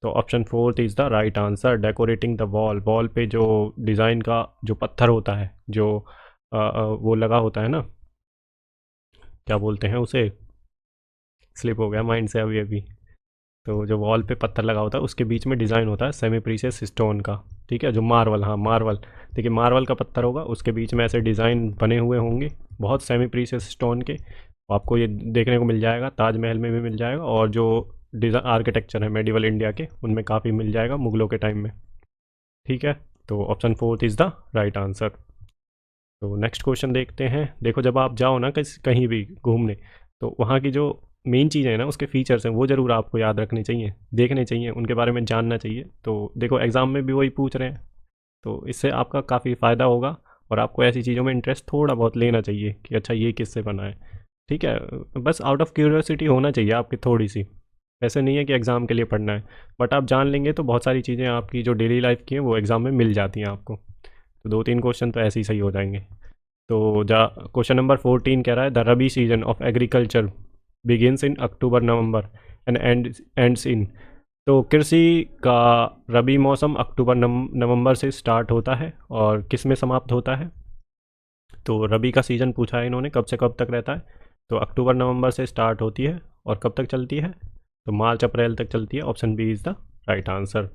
तो option fourth is the right answer, decorating the wall पे जो डिज़ाइन का जो पत्थर होता है, जो वो लगा होता है ना, क्या बोलते हैं उसे, स्लिप हो गया माइंड से अभी अभी। तो जो वॉल पे पत्थर लगा होता है उसके बीच में डिज़ाइन होता है सेमी प्रीशियस स्टोन का, ठीक है, जो मार्बल, हाँ मार्बल, देखिए मार्बल का पत्थर होगा, उसके बीच में ऐसे डिज़ाइन बने हुए होंगे बहुत सेमी प्रीशियस स्टोन के। आपको ये देखने को मिल जाएगा, ताजमहल में भी मिल जाएगा, और जो डिज़ाइन आर्किटेक्चर है मेडिवल इंडिया के उनमें काफ़ी मिल जाएगा मुगलों के टाइम में, ठीक है। तो option fourth is the right answer. तो नेक्स्ट क्वेश्चन देखते हैं। देखो जब आप जाओ ना कहीं भी घूमने, तो वहाँ की जो मेन चीज़ें हैं ना, उसके फीचर्स हैं, वो ज़रूर आपको याद रखने चाहिए, देखने चाहिए, उनके बारे में जानना चाहिए। तो देखो एग्ज़ाम में भी वही पूछ रहे हैं, तो इससे आपका काफ़ी फ़ायदा होगा, और आपको ऐसी चीज़ों में इंटरेस्ट थोड़ा बहुत लेना चाहिए कि अच्छा ये किससे बना है, ठीक है। बस आउट ऑफ क्यूरियोसिटी होना चाहिए आपकी थोड़ी सी, ऐसे नहीं है कि एग्ज़ाम के लिए पढ़ना है, बट आप जान लेंगे तो बहुत सारी चीज़ें आपकी जो डेली लाइफ की हैं वो एग्ज़ाम में मिल जाती हैं आपको। तो 2-3 क्वेश्चन तो ऐसे ही सही हो जाएंगे। तो जा क्वेश्चन नंबर 14 कह रहा है, the rabi season of agriculture begins in October November and ends in, तो कृषि का रबी मौसम अक्टूबर नवंबर से स्टार्ट होता है और किस में समाप्त होता है। तो रबी का सीज़न पूछा है इन्होंने, कब से कब तक रहता है, तो अक्टूबर नवंबर से स्टार्ट होती है और कब तक चलती है, तो मार्च अप्रैल तक चलती है। Option B is the right answer.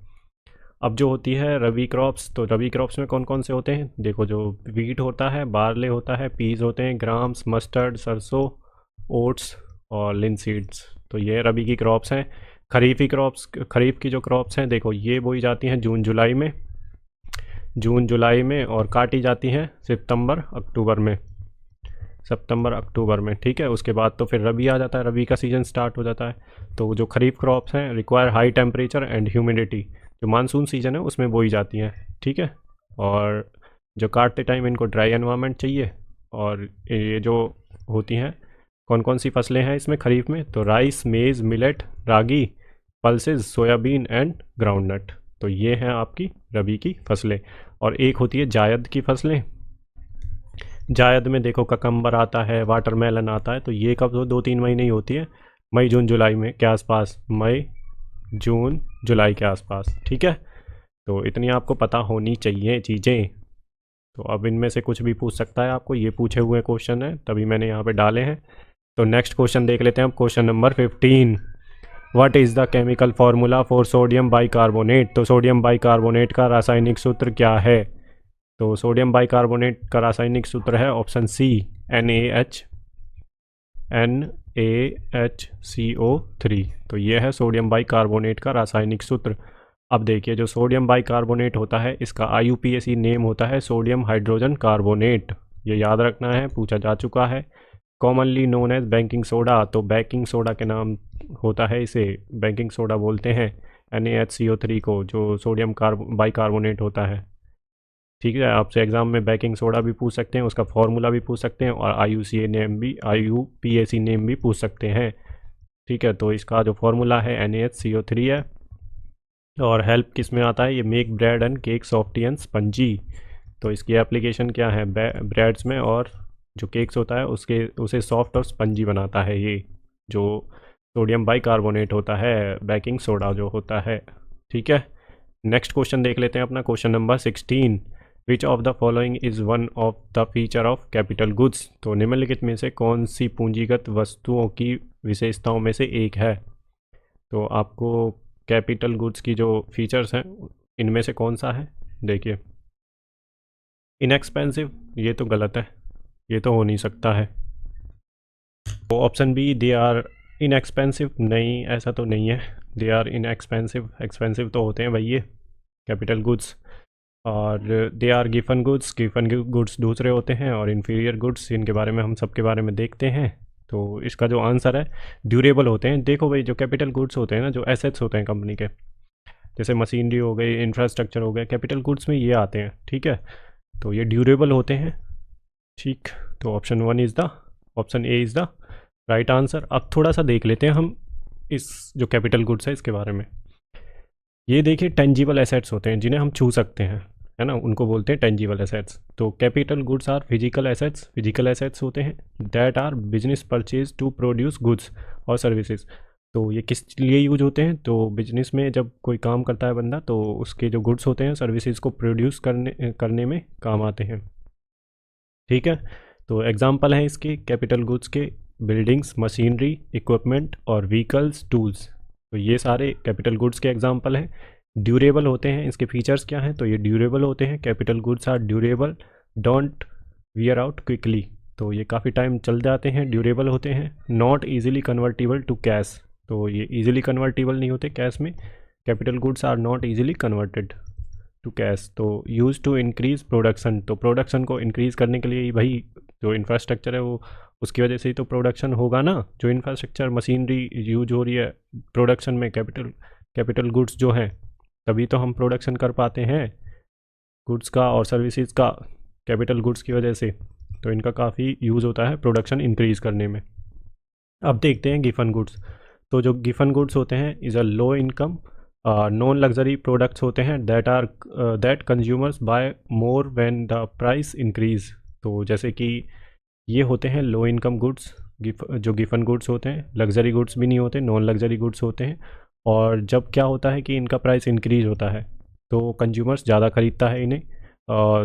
अब जो होती है रबी क्रॉप्स, तो रबी क्रॉप्स में कौन कौन से होते हैं, देखो जो वीट होता है, बारले होता है, पीज होते हैं, ग्राम्स, मस्टर्ड, सरसों, ओट्स और लिनसीड्स, तो ये रबी की क्रॉप्स हैं। खरीफ की जो क्रॉप्स हैं, देखो ये बोई जाती हैं जून जुलाई में और काटी जाती हैं सितंबर अक्टूबर में, ठीक है। उसके बाद तो फिर रबी आ जाता है, रबी का सीज़न स्टार्ट हो जाता है। तो जो खरीफ क्रॉप्स हैं require high temperature and humidity, जो मानसून सीज़न है उसमें बोई जाती हैं, ठीक है। और जो काटते टाइम इनको ड्राई एनवायरनमेंट चाहिए। और ये जो होती हैं, कौन कौन सी फसलें हैं इसमें खरीफ में, तो राइस, मेज़, millet, ragi, pulses, soybean and groundnut, तो ये हैं आपकी रबी की फसलें। और एक होती है जायद की फसलें, जायद में देखो ककम्बर आता है, वाटरमेलन आता है, तो ये कब 2-3 महीने ही होती है, मई जून जुलाई में के आसपास, मई जून जुलाई के आसपास, ठीक है। तो इतनी आपको पता होनी चाहिए चीज़ें। तो अब इनमें से कुछ भी पूछ सकता है आपको, ये पूछे हुए क्वेश्चन है तभी मैंने यहाँ पे डाले हैं। तो नेक्स्ट क्वेश्चन देख लेते हैं अब, question number 15, what is the chemical formula for sodium bicarbonate, तो सोडियम बाइकार्बोनेट का रासायनिक सूत्र क्या है। तो सोडियम बाइकार्बोनेट का रासायनिक सूत्र है ऑप्शन सी, NaHCO3, तो ये है सोडियम बाइकार्बोनेट का रासायनिक सूत्र। अब देखिए जो सोडियम बाइकार्बोनेट होता है इसका IUPAC नेम होता है सोडियम हाइड्रोजन कार्बोनेट, ये याद रखना है, पूछा जा चुका है। Commonly known as baking soda, तो बेकिंग सोडा के नाम होता है, इसे बेकिंग सोडा बोलते हैं NaHCO3 को, जो सोडियम बाइकार्बोनेट होता है, ठीक है। आपसे एग्जाम में बेकिंग सोडा भी पूछ सकते हैं, उसका फॉर्मूला भी पूछ सकते हैं, और IUPAC नेम भी पूछ सकते हैं, ठीक है। तो इसका जो फॉर्मूला है NaHCO3 है। और हेल्प किस में आता है, ये make bread and cake softy and spongy, तो इसकी एप्लीकेशन क्या है, ब्रेड्स में, और जो केक्स होता है उसे सॉफ्ट और स्पंजी बनाता है ये जो सोडियम बाइकार्बोनेट होता है, बेकिंग सोडा जो होता है, ठीक है। नेक्स्ट क्वेश्चन देख लेते हैं अपना, question number 16, which of the following is one of the feature of capital goods, तो निम्नलिखित में से कौन सी पूंजीगत वस्तुओं की विशेषताओं में से एक है। तो आपको कैपिटल गुड्स की जो फीचर्स हैं इनमें से कौन सा है, देखिए इनएक्सपेंसिव, ये तो गलत है, ये तो हो नहीं सकता है। तो option B, they are inexpensive, नहीं ऐसा तो नहीं है, दे आर इनएक्सपेंसिव, एक्सपेंसिव तो होते हैं भाई ये। कैपिटल गुड्स, और they are Giffen goods, Giffen goods दूसरे होते हैं, और इन्फीरियर गुड्स इनके बारे में हम सबके बारे में देखते हैं। तो इसका जो आंसर है ड्यूरेबल होते हैं। देखो भाई, जो कैपिटल गुड्स होते हैं ना, जो एसेट्स होते हैं कंपनी के, जैसे मशीनरी हो गई, इंफ्रास्ट्रक्चर हो गया, कैपिटल गुड्स में ये आते हैं, ठीक है। तो ये ड्यूरेबल होते हैं, ठीक। तो option A is the right answer. अब थोड़ा सा देख लेते हैं हम इस जो कैपिटल गुड्स है इसके बारे में। ये देखिए, टेंजिबल एसेट्स होते हैं जिन्हें हम छू सकते हैं, है ना, उनको बोलते हैं टेंजिबल एसेट्स। तो capital goods are physical assets, physical assets होते हैं that are business purchase to produce goods और सर्विसेज। तो ये किस लिए यूज होते हैं? तो बिजनेस में जब कोई काम करता है बंदा, तो उसके जो गुड्स होते हैं सर्विसेज को प्रोड्यूस करने में काम आते हैं, ठीक है। तो एग्जांपल हैं इसके कैपिटल गुड्स के, बिल्डिंग्स, मशीनरी, इक्विपमेंट और व्हीकल्स, टूल्स। तो ये सारे कैपिटल गुड्स के एग्जांपल हैं। ड्यूरेबल होते हैं, इसके फीचर्स क्या हैं? तो ये ड्यूरेबल होते हैं, capital goods are durable, don't wear out quickly. तो ये काफ़ी टाइम चल जाते हैं, ड्यूरेबल होते हैं। Not easily convertible to cash, तो ये ईजिली कन्वर्टिबल नहीं होते कैश में। Capital goods are not easily converted to cash. तो यूज टू इंक्रीज प्रोडक्शन, तो प्रोडक्शन को इंक्रीज़ करने के लिए ही भाई जो इंफ्रास्ट्रक्चर है वो, उसकी वजह से ही तो प्रोडक्शन होगा ना। जो इंफ्रास्ट्रक्चर, मशीनरी यूज हो रही है प्रोडक्शन में, कैपिटल गुड्स जो हैं, तभी तो हम प्रोडक्शन कर पाते हैं गुड्स का और सर्विसेज का, कैपिटल गुड्स की वजह से। तो इनका काफ़ी यूज़ होता है प्रोडक्शन इंक्रीज़ करने में। अब देखते हैं गिफन गुड्स। तो जो गिफन गुड्स होते हैं is a low income non luxury products होते हैं that consumers buy more when the price increase. तो जैसे कि ये होते हैं लो इनकम गुड्स, जो गिफन गुड्स होते हैं, लग्जरी गुड्स भी नहीं होते, नॉन लग्जरी गुड्स होते हैं। और जब क्या होता है कि इनका प्राइस इंक्रीज होता है तो कंज्यूमर्स ज़्यादा खरीदता है इन्हें।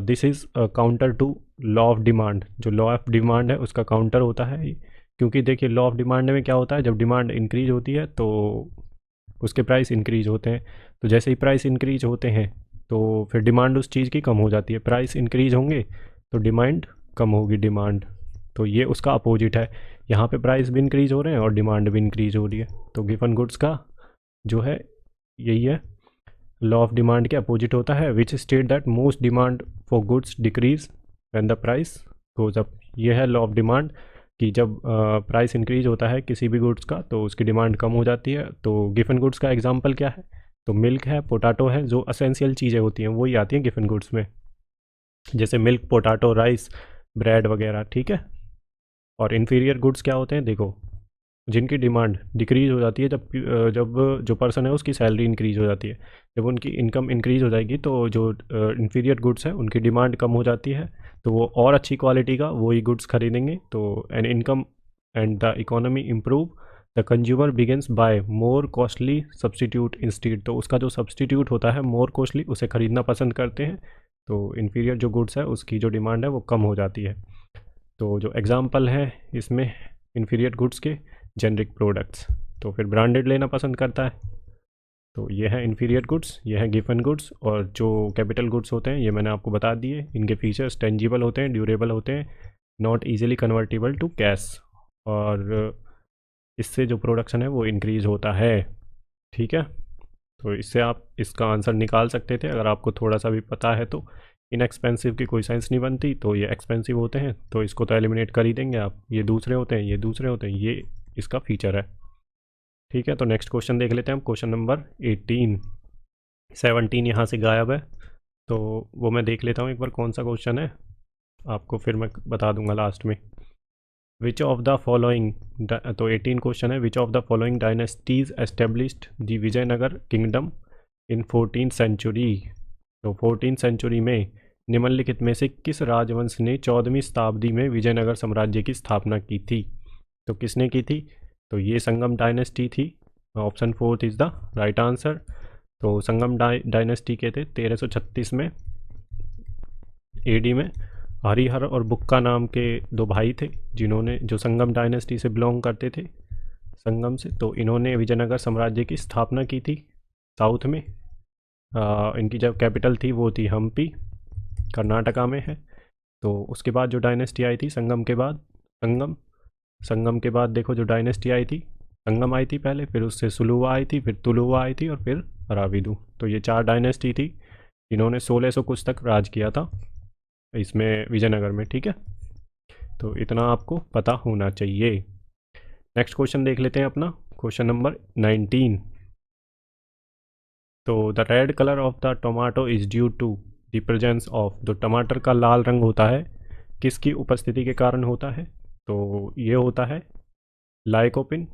This is counter to law of demand, जो लॉ ऑफ डिमांड है उसका काउंटर होता है। क्योंकि देखिए, लॉ ऑफ डिमांड में क्या होता है, जब डिमांड इंक्रीज होती है तो उसके प्राइस इंक्रीज होते हैं। तो जैसे ही प्राइस इंक्रीज होते हैं तो फिर डिमांड उस चीज़ की कम हो जाती है। प्राइस इंक्रीज होंगे तो डिमांड कम होगी, डिमांड। तो ये उसका अपोजिट है, यहाँ पे प्राइस भी इंक्रीज हो रहे हैं और डिमांड भी इंक्रीज हो रही है। तो गिफन गुड्स का जो है यही है, लॉ ऑफ डिमांड के अपोजिट होता है, which state that most demand for goods decrease when the price goes up. ये है लॉ ऑफ डिमांड कि जब प्राइस इंक्रीज होता है किसी भी गुड्स का तो उसकी डिमांड कम हो जाती है। तो गिफन गुड्स का एग्जांपल क्या है? तो मिल्क है, पोटैटो है, जो असेंशियल चीज़ें होती हैं वही आती हैं गिफन गुड्स में, जैसे मिल्क, पोटैटो, राइस, ब्रेड वगैरह, ठीक है। और इन्फीरियर गुड्स क्या होते हैं? देखो, जिनकी डिमांड डिक्रीज़ हो जाती है जब जो पर्सन है उसकी सैलरी इंक्रीज़ हो जाती है। जब उनकी इनकम इंक्रीज़ हो जाएगी तो जो इन्फीरियर गुड्स है उनकी डिमांड कम हो जाती है, तो वो और अच्छी क्वालिटी का वही गुड्स खरीदेंगे। तो an income and the economy improve, the consumer begins buy more costly substitute instead. तो उसका जो सब्सटीट्यूट होता है मोर कॉस्टली, उसे ख़रीदना पसंद करते हैं। तो इन्फीरियर जो गुड्स है उसकी जो डिमांड है वो कम हो जाती है। तो जो एग्ज़ाम्पल है इसमें इन्फीरियर गुड्स के, जेनरिक प्रोडक्ट्स, तो फिर ब्रांडेड लेना पसंद करता है। तो ये है इन्फीरियर गुड्स, ये है गिफन गुड्स। और जो कैपिटल गुड्स होते हैं ये मैंने आपको बता दिए। इनके फीचर्स टेंजिबल होते हैं, ड्यूरेबल होते हैं, not easily convertible to cash, और इससे जो प्रोडक्शन है वो इंक्रीज़ होता है, ठीक है। तो इससे आप इसका आंसर निकाल सकते थे अगर आपको थोड़ा सा भी पता है तो। इनएक्सपेंसिव की कोई सेंस नहीं बनती, तो ये एक्सपेंसिव होते हैं तो इसको तो एलिमिनेट कर ही देंगे आप। ये दूसरे होते हैं, ये दूसरे होते हैं, ये इसका फीचर है, ठीक है। तो नेक्स्ट क्वेश्चन देख लेते हैं हम, क्वेश्चन नंबर 18। 17 यहाँ से गायब है, तो वो मैं देख लेता हूँ एक बार कौन सा क्वेश्चन है, आपको फिर मैं बता दूंगा लास्ट में। विच ऑफ द फॉलोइंग, तो 18 क्वेश्चन है, which of the following dynasties established the Vijayanagara kingdom in 14th century. तो 14th सेंचुरी में निम्नलिखित में से किस राजवंश ने 14वीं शताब्दी में विजयनगर साम्राज्य की स्थापना की थी? तो किसने की थी? तो ये संगम डायनेस्टी थी। Option 4 is the right answer. तो संगम डायनेस्टी के थे 1336 में एडी में। हरिहर और बुक्का नाम के दो भाई थे जिन्होंने, जो संगम डायनेस्टी से बिलोंग करते थे, संगम से। तो इन्होंने विजयनगर साम्राज्य की स्थापना की थी साउथ में। इनकी जब कैपिटल थी वो थी हम्पी, कर्नाटका में है। तो उसके बाद जो डायनेस्टी आई थी संगम के बाद, संगम के बाद देखो जो डायनेस्टी आई थी, संगम आई थी पहले, फिर उससे सुलुवा आई थी, फिर तुलुवा आई थी और फिर अराविदु। तो ये 4 डायनेस्टी थी इन्होंने 1600 कुछ तक राज किया था इसमें विजयनगर में। ठीक है, तो इतना आपको पता होना चाहिए। नेक्स्ट क्वेश्चन देख लेते हैं अपना, क्वेश्चन नंबर 19। तो the red colour of the tomato is due to the presence of, जो टमाटर का लाल रंग होता है किसकी उपस्थिति के कारण होता है? तो ये होता है लाइकोपिन,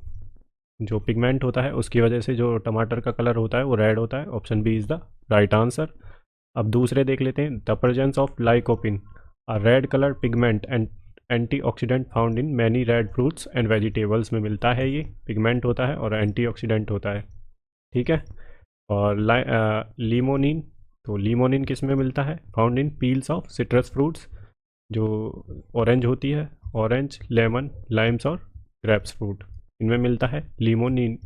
जो पिगमेंट होता है उसकी वजह से जो टमाटर का कलर होता है वो रेड होता है। Option B is the right answer. अब दूसरे देख लेते हैं, the presence of lycopene a red colour pigment and antioxidant found in many red fruits and vegetables में मिलता है। ये पिगमेंट होता है और एंटीऑक्सीडेंट होता है। ठीक है, और लीमोनिन, तो लीमोनिन किस में मिलता है? Found in peels of citrus fruits, जो ऑरेंज होती है, ऑरेंज, लेमन, लाइम्स और ग्रेप्स फ्रूट, इनमें मिलता है लीमोनीन।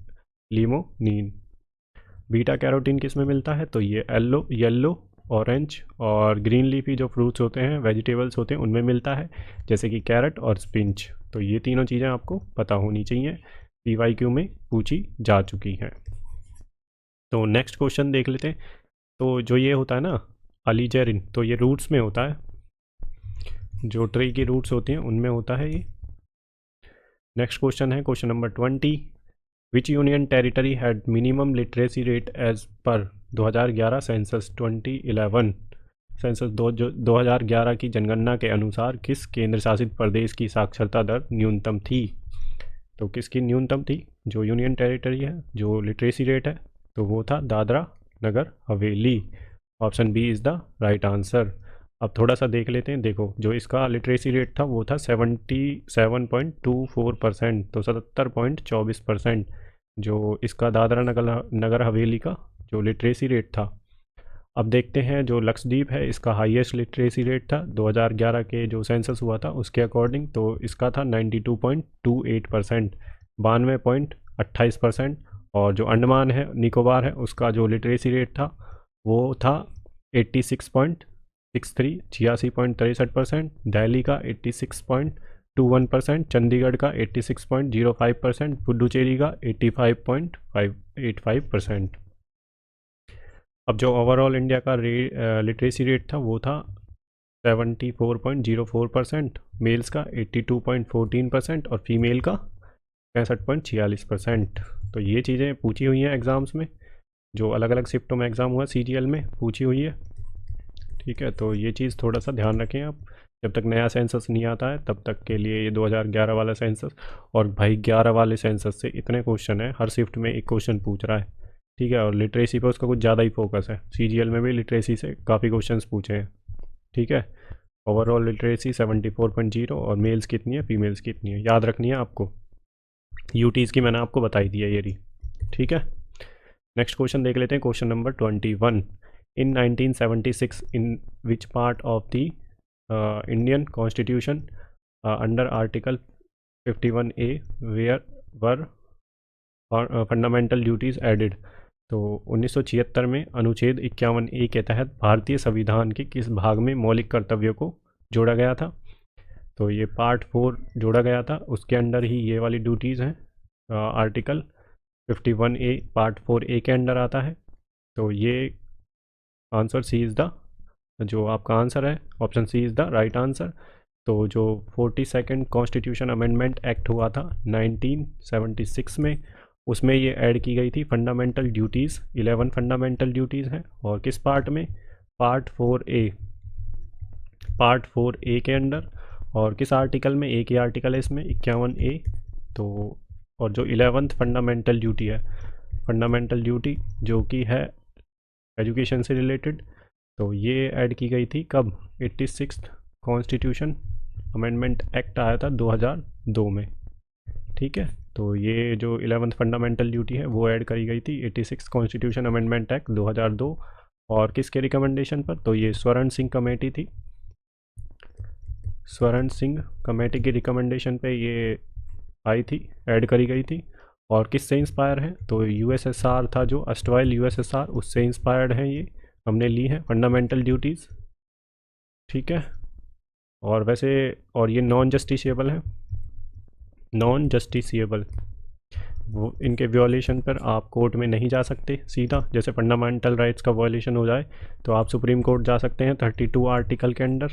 बीटा कैरोटीन किस में मिलता है? तो ये येलो, ऑरेंज और ग्रीन लीफी जो फ्रूट्स होते हैं, वेजिटेबल्स होते हैं, उनमें मिलता है, जैसे कि कैरेट और स्पिंच। तो ये तीनों चीज़ें आपको पता होनी चाहिए, PYQ में पूछी जा चुकी हैं। तो नेक्स्ट क्वेश्चन देख लेते हैं। तो जो ये होता है ना अलीजेरिन, तो ये रूट्स में होता है, जो ट्री की रूट्स होती हैं उनमें होता है ये। नेक्स्ट क्वेश्चन है question number 20। Which union territory had minimum literacy rate as per 2011 census 2011, census 2011 की जनगणना के अनुसार किस केंद्र शासित प्रदेश की साक्षरता दर न्यूनतम थी? तो किसकी न्यूनतम थी? जो यूनियन टेरिटरी है, जो लिटरेसी रेट है, तो वो था Dadra Nagar Haveli. Option B is the right answer. अब थोड़ा सा देख लेते हैं। देखो, जो इसका लिटरेसी रेट था वो था 77.24%, तो 77.24%, जो इसका दादरा नगर हवेली का जो लिटरेसी रेट था। अब देखते हैं, जो लक्षद्वीप है इसका हाईएस्ट लिटरेसी रेट था 2011 के जो सेंसस हुआ था उसके अकॉर्डिंग, तो इसका था 92.28%, 92.28%। और जो अंडमान है निकोबार है उसका जो लिटरेसी रेट था वो था 86.63, 86.63%, दिल्ली का 86.21%, चंडीगढ़ का 86.05%, पुडुचेरी का 85.85%। अब जो ओवरऑल इंडिया का लिटरेसी रेट था वो था 74.04%, मेल्स का 82.14% और फीमेल का 65.46%। तो ये चीज़ें पूछी हुई हैं एग्ज़ाम्स में, जो अलग अलग शिफ्टों में एग्ज़ाम हुआ CGL में पूछी हुई है। ठीक है, तो ये चीज़ थोड़ा सा ध्यान रखें आप, जब तक नया सेंसस नहीं आता है तब तक के लिए ये 2011 वाला सेंसस। और भाई 11 वाले सेंसस से इतने क्वेश्चन हैं, हर शिफ्ट में एक क्वेश्चन पूछ रहा है। ठीक है, और लिटरेसी पे उसका कुछ ज़्यादा ही फोकस है। CGL में भी लिटरेसी से काफ़ी क्वेश्चन पूछे हैं। ठीक है, ओवरऑल लिटरेसी 74.0 और मेल्स कितनी है, फीमेल्स कितनी है, याद रखनी है आपको। UTs की मैंने आपको बताई दी है ये रही। ठीक है, नेक्स्ट क्वेश्चन देख लेते हैं, question number 21। In 1976 in which part of the Indian constitution under article 51A where were fundamental duties added? तो 1976 में अनुच्छेद 51A के तहत भारतीय संविधान के किस भाग में मौलिक कर्तव्यों को जोड़ा गया था? तो ये पार्ट 4 जोड़ा गया था, उसके अंडर ही ये वाली ड्यूटीज़ हैं। आर्टिकल 51A पार्ट 4A के अंडर आता है। तो ये आंसर सी इज़ द, जो आपका आंसर है option C is the right answer. तो जो 42nd कॉन्स्टिट्यूशन अमेंडमेंट एक्ट हुआ था 1976 में, उसमें ये ऐड की गई थी फंडामेंटल ड्यूटीज़। 11 फंडामेंटल ड्यूटीज़ हैं, और किस पार्ट में? पार्ट 4A, पार्ट 4A के अंडर। और किस आर्टिकल में? एक ही आर्टिकल है इसमें, 51A। तो और जो 11th फंडामेंटल ड्यूटी है, फंडामेंटल ड्यूटी जो कि है एजुकेशन से रिलेटेड, तो ये ऐड की गई थी कब? 86th कॉन्स्टिट्यूशन अमेंडमेंट एक्ट आया था 2002 में। ठीक है, तो ये जो 11th फंडामेंटल ड्यूटी है वो ऐड करी गई थी 86 कॉन्स्टिट्यूशन अमेंडमेंट एक्ट 2002। और किसके रिकमेंडेशन पर? तो ये स्वर्ण सिंह कमेटी थी, स्वर्ण सिंह कमेटी की रिकमेंडेशन पे ये आई थी, ऐड करी गई थी। और किससे इंस्पायर है? तो USSR था जो अस्टवाइल USSR, उससे इंस्पायर्ड हैं ये, हमने ली है फंडामेंटल ड्यूटीज़। ठीक है, और वैसे और ये नॉन जस्टिसेबल है, नॉन जस्टिसेबल। वो इनके वियोलेशन पर आप कोर्ट में नहीं जा सकते सीधा, जैसे फंडामेंटल राइट्स का वायलेशन हो जाए तो आप सुप्रीम कोर्ट जा सकते हैं 32 आर्टिकल के अंडर,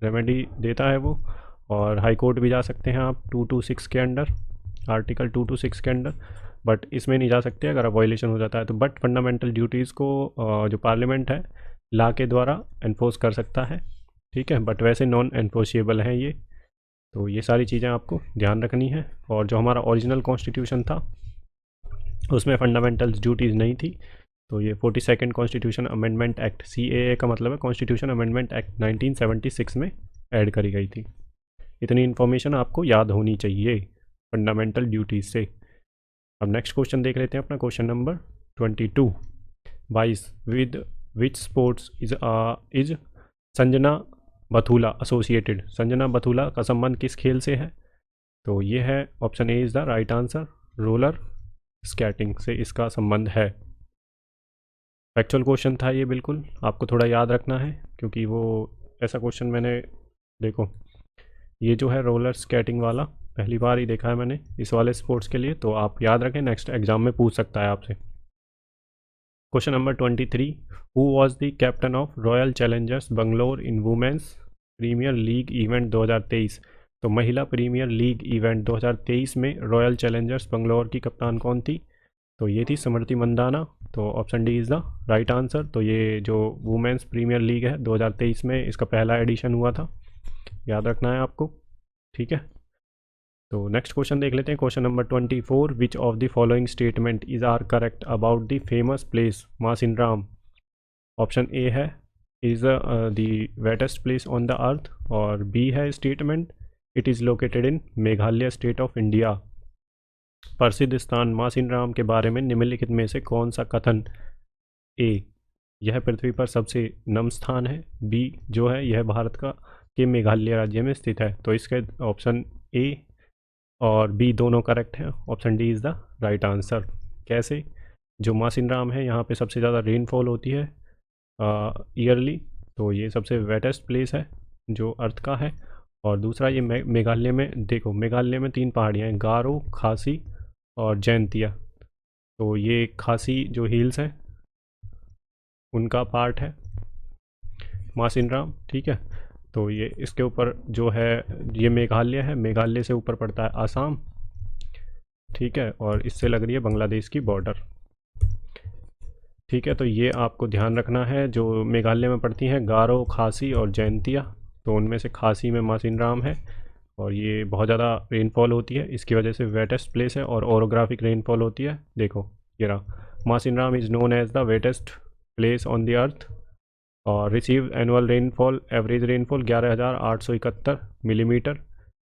रेमेडी देता है वो। और हाई कोर्ट भी जा सकते हैं आप 226 के अंडर, आर्टिकल 226 के अंडर, बट इसमें नहीं जा सकते अगर वायलेशन हो जाता है तो। बट फंडामेंटल ड्यूटीज़ को जो पार्लियामेंट है ला के द्वारा एनफोर्स कर सकता है, ठीक है, बट वैसे नॉन एनफोर्सेबल हैं ये। तो ये सारी चीज़ें आपको ध्यान रखनी है। और जो हमारा ओरिजिनल कॉन्स्टिट्यूशन था उसमें फंडामेंटल ड्यूटीज़ नहीं थी, तो ये 42nd constitution amendment act, CAA का मतलब है कॉन्स्टिट्यूशन अमेंडमेंट एक्ट 1976 में ऐड करी गई थी। इतनी इन्फॉर्मेशन आपको याद होनी चाहिए फंडामेंटल ड्यूटीज़ से। अब नेक्स्ट क्वेश्चन देख लेते हैं अपना, question number 22। 22 with which sports is Sanjana Bathula associated. Sanjana Bathula का संबंध किस खेल से है? तो ये है option A is the right answer, roller skating से इसका संबंध है। फैक्चुअल क्वेश्चन था ये, बिल्कुल आपको थोड़ा याद रखना है क्योंकि वो ऐसा क्वेश्चन मैंने, देखो ये जो है रोलर स्केटिंग वाला पहली बार ही देखा है मैंने इस वाले स्पोर्ट्स के लिए, तो आप याद रखें, नेक्स्ट एग्जाम में पूछ सकता है आपसे। Question number 23, who was the captain of royal Challengers Bangalore in women's premiere league event 2023। तो महिला प्रीमियर लीग इवेंट 2023 में रॉयल चैलेंजर्स बंगलोर की कप्तान कौन थी? तो ये थी स्मृति मंदाना। तो option D is the right answer. तो ये जो वुमेंस प्रीमियर लीग है 2023 में इसका पहला एडिशन हुआ था, याद रखना है आपको, ठीक है। तो नेक्स्ट क्वेश्चन देख लेते हैं, question number 24, which of the following statement is are correct about the famous place Mawsynram. Option A है is the wettest place on the earth, और बी है statement it is located in Meghalaya state of India. प्रसिद्ध स्थान मासिनराम के बारे में निम्नलिखित में से कौन सा कथन? ए, यह पृथ्वी पर सबसे नम स्थान है। बी जो है यह भारत के मेघालय राज्य में स्थित है। तो इसके ऑप्शन ए और बी दोनों करेक्ट हैं। Option D is the right answer. कैसे? जो मासिनराम है यहाँ पे सबसे ज़्यादा रेनफॉल होती है ईयरली, तो ये सबसे वेटेस्ट प्लेस है जो अर्थ का है। और दूसरा ये मेघालय में, देखो मेघालय में 3 पहाड़ियाँ हैं, गारो, खासी और जैंतिया। तो ये खासी जो हिल्स हैं उनका पार्ट है मासिनराम, ठीक है। तो ये इसके ऊपर जो है ये मेघालय है, मेघालय से ऊपर पड़ता है आसाम, ठीक है, और इससे लग रही है बांग्लादेश की बॉर्डर, ठीक है। तो ये आपको ध्यान रखना है, जो मेघालय में पड़ती हैं गारो, खासी और जैंतिया, तो उनमें से खासी में मासिनराम है और ये बहुत ज़्यादा रेनफॉल होती है, इसकी वजह से वेटेस्ट प्लेस है और ओरोग्राफिक रेनफॉल होती है। देखो ये रहा, Mawsynram is known as the wettest place on the earth और receive annual rainfall, average rainfall 11,871 millimetre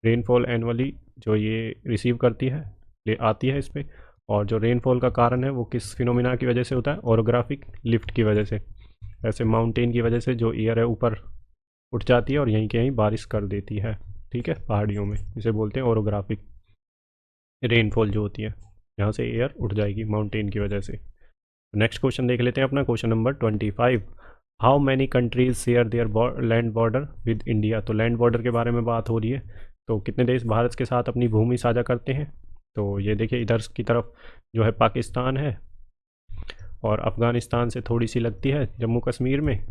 rainfall annually जो ये रिसीव करती है, ले आती है इस पर। और जो रेनफॉल का कारण है वो किस फिनोमिना की वजह से होता है? ओरोग्राफिक लिफ्ट की वजह से, ऐसे माउंटेन की वजह से जो एयर है ऊपर उठ जाती है और यहीं के यहीं बारिश कर देती है, ठीक है, पहाड़ियों में, इसे बोलते हैं ओरोग्राफिक रेनफॉल जो होती है, यहाँ से एयर उठ जाएगी माउंटेन की वजह से। नेक्स्ट क्वेश्चन देख लेते हैं अपना, question number 25, how many countries share their land border with India. तो लैंड बॉर्डर के बारे में बात हो रही है, तो कितने देश भारत के साथ अपनी भूमि साझा करते हैं? तो ये देखिए इधर की तरफ जो है पाकिस्तान है और अफ़गानिस्तान से थोड़ी सी लगती है जम्मू कश्मीर में,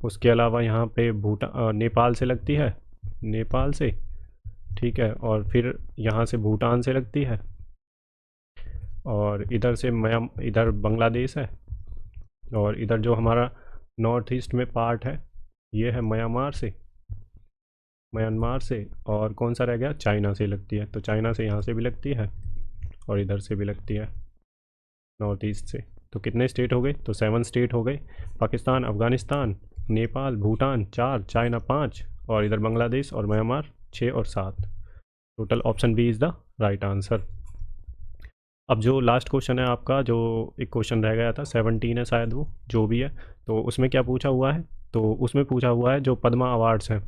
उसके अलावा यहाँ पे नेपाल से लगती है, नेपाल से, ठीक है, और फिर यहाँ से भूटान से लगती है, और इधर से इधर बांग्लादेश है, और इधर जो हमारा नॉर्थ ईस्ट में पार्ट है ये है म्यांमार से, और कौन सा रह गया? चाइना से लगती है। तो चाइना से यहाँ से भी लगती है और इधर से भी लगती है नॉर्थ ईस्ट से। तो कितने स्टेट हो गए? तो 7 स्टेट हो गए, पाकिस्तान, अफ़गानिस्तान, नेपाल, भूटान 4, चाइना 5 और इधर बांग्लादेश और म्यांमार 6 और 7। Total option B is the right answer. अब जो लास्ट क्वेश्चन है आपका, जो एक क्वेश्चन रह गया था 17 है शायद, वो जो भी है, तो उसमें क्या पूछा हुआ है? तो उसमें पूछा हुआ है जो पद्मा अवार्ड्स हैं,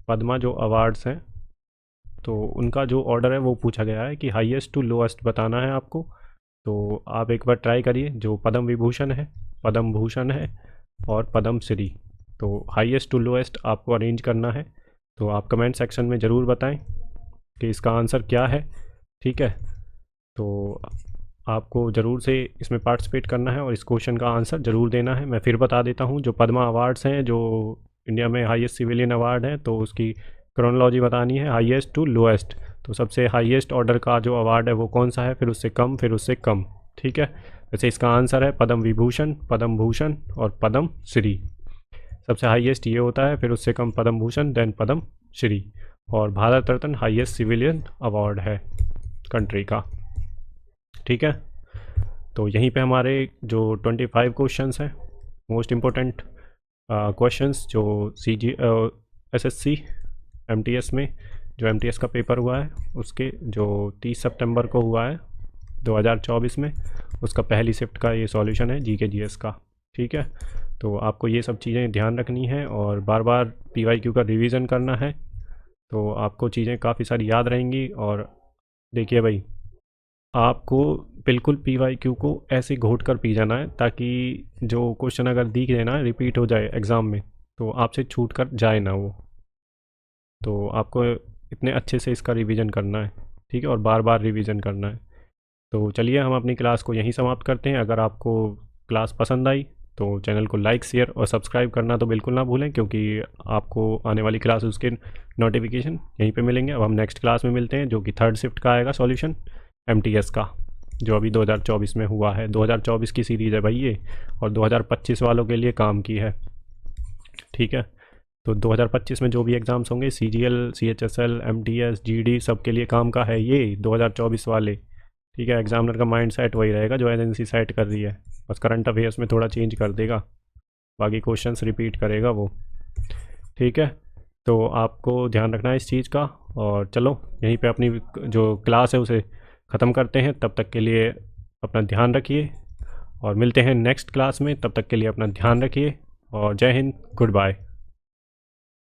पद्मा जो अवार्ड्स हैं तो उनका जो ऑर्डर है वो पूछा गया है कि हाईएस्ट टू लोएस्ट बताना है आपको। तो आप एक बार ट्राई करिए, जो पद्म विभूषण है, पद्म भूषण है और पद्म श्री, तो हाईएस्ट टू लोएस्ट आपको अरेंज करना है। तो आप कमेंट सेक्शन में ज़रूर बताएं कि इसका आंसर क्या है, ठीक है। तो आपको ज़रूर से इसमें पार्टिसिपेट करना है और इस क्वेश्चन का आंसर ज़रूर देना है। मैं फिर बता देता हूँ, जो पद्मा अवार्ड्स हैं, जो इंडिया में हाईएस्ट सिविलियन अवार्ड है, तो उसकी क्रोनोलॉजी बतानी है हाईएस्ट टू लोएस्ट। तो सबसे हाईएस्ट ऑर्डर का जो अवार्ड है वो कौन सा है, फिर उससे कम, फिर उससे कम, ठीक है। वैसे इसका आंसर है पद्म विभूषण, पद्म भूषण और पद्म श्री। सबसे हाईएस्ट ये होता है, फिर उससे कम पद्म भूषण, देन पद्म श्री। और Bharat Ratna highest civilian award है कंट्री का, ठीक है। तो यहीं पे हमारे जो 25 क्वेश्चंस हैं, मोस्ट इम्पोर्टेंट क्वेश्चंस, जो SSC MTS में जो MTS का पेपर हुआ है उसके जो 30 सितंबर को हुआ है 2024 में, उसका पहली शिफ्ट का ये सॉल्यूशन है GK GS का, ठीक है। तो आपको ये सब चीज़ें ध्यान रखनी है और बार बार PYQ का रिवीजन करना है, तो आपको चीज़ें काफ़ी सारी याद रहेंगी। और देखिए भाई, आपको बिल्कुल PYQ को ऐसे घोट कर पी जाना है, ताकि जो क्वेश्चन अगर दिख देना रिपीट हो जाए एग्ज़ाम में तो आपसे छूट कर जाए ना वो। तो आपको इतने अच्छे से इसका रिवीजन करना है, ठीक है, और बार बार रिवीजन करना है। तो चलिए हम अपनी क्लास को यहीं समाप्त करते हैं। अगर आपको क्लास पसंद आई तो चैनल को लाइक, शेयर और सब्सक्राइब करना तो बिल्कुल ना भूलें, क्योंकि आपको आने वाली क्लास उसके नोटिफिकेशन यहीं पे मिलेंगे। अब हम नेक्स्ट क्लास में मिलते हैं, जो कि थर्ड शिफ्ट का आएगा सॉल्यूशन MTS का, जो अभी 2024 में हुआ है। 2024 की सीरीज़ है भाई ये, और 2025 वालों के लिए काम की है, ठीक है। तो 2025 में जो भी एग्ज़ाम्स होंगे, CGL, CHSL, MTS, GD, सब के लिए काम का है ये 2024 वाले, ठीक है। एग्जामिनर का माइंड सेट वही रहेगा जो एजेंसी सेट कर रही है, बस करंट अफेयर्स में थोड़ा चेंज कर देगा, बाकी क्वेश्चंस रिपीट करेगा वो, ठीक है। तो आपको ध्यान रखना है इस चीज़ का। और चलो यहीं पे अपनी जो क्लास है उसे ख़त्म करते हैं। तब तक के लिए अपना ध्यान रखिए और मिलते हैं नेक्स्ट क्लास में। तब तक के लिए अपना ध्यान रखिए और जय हिंद, गुड बाय।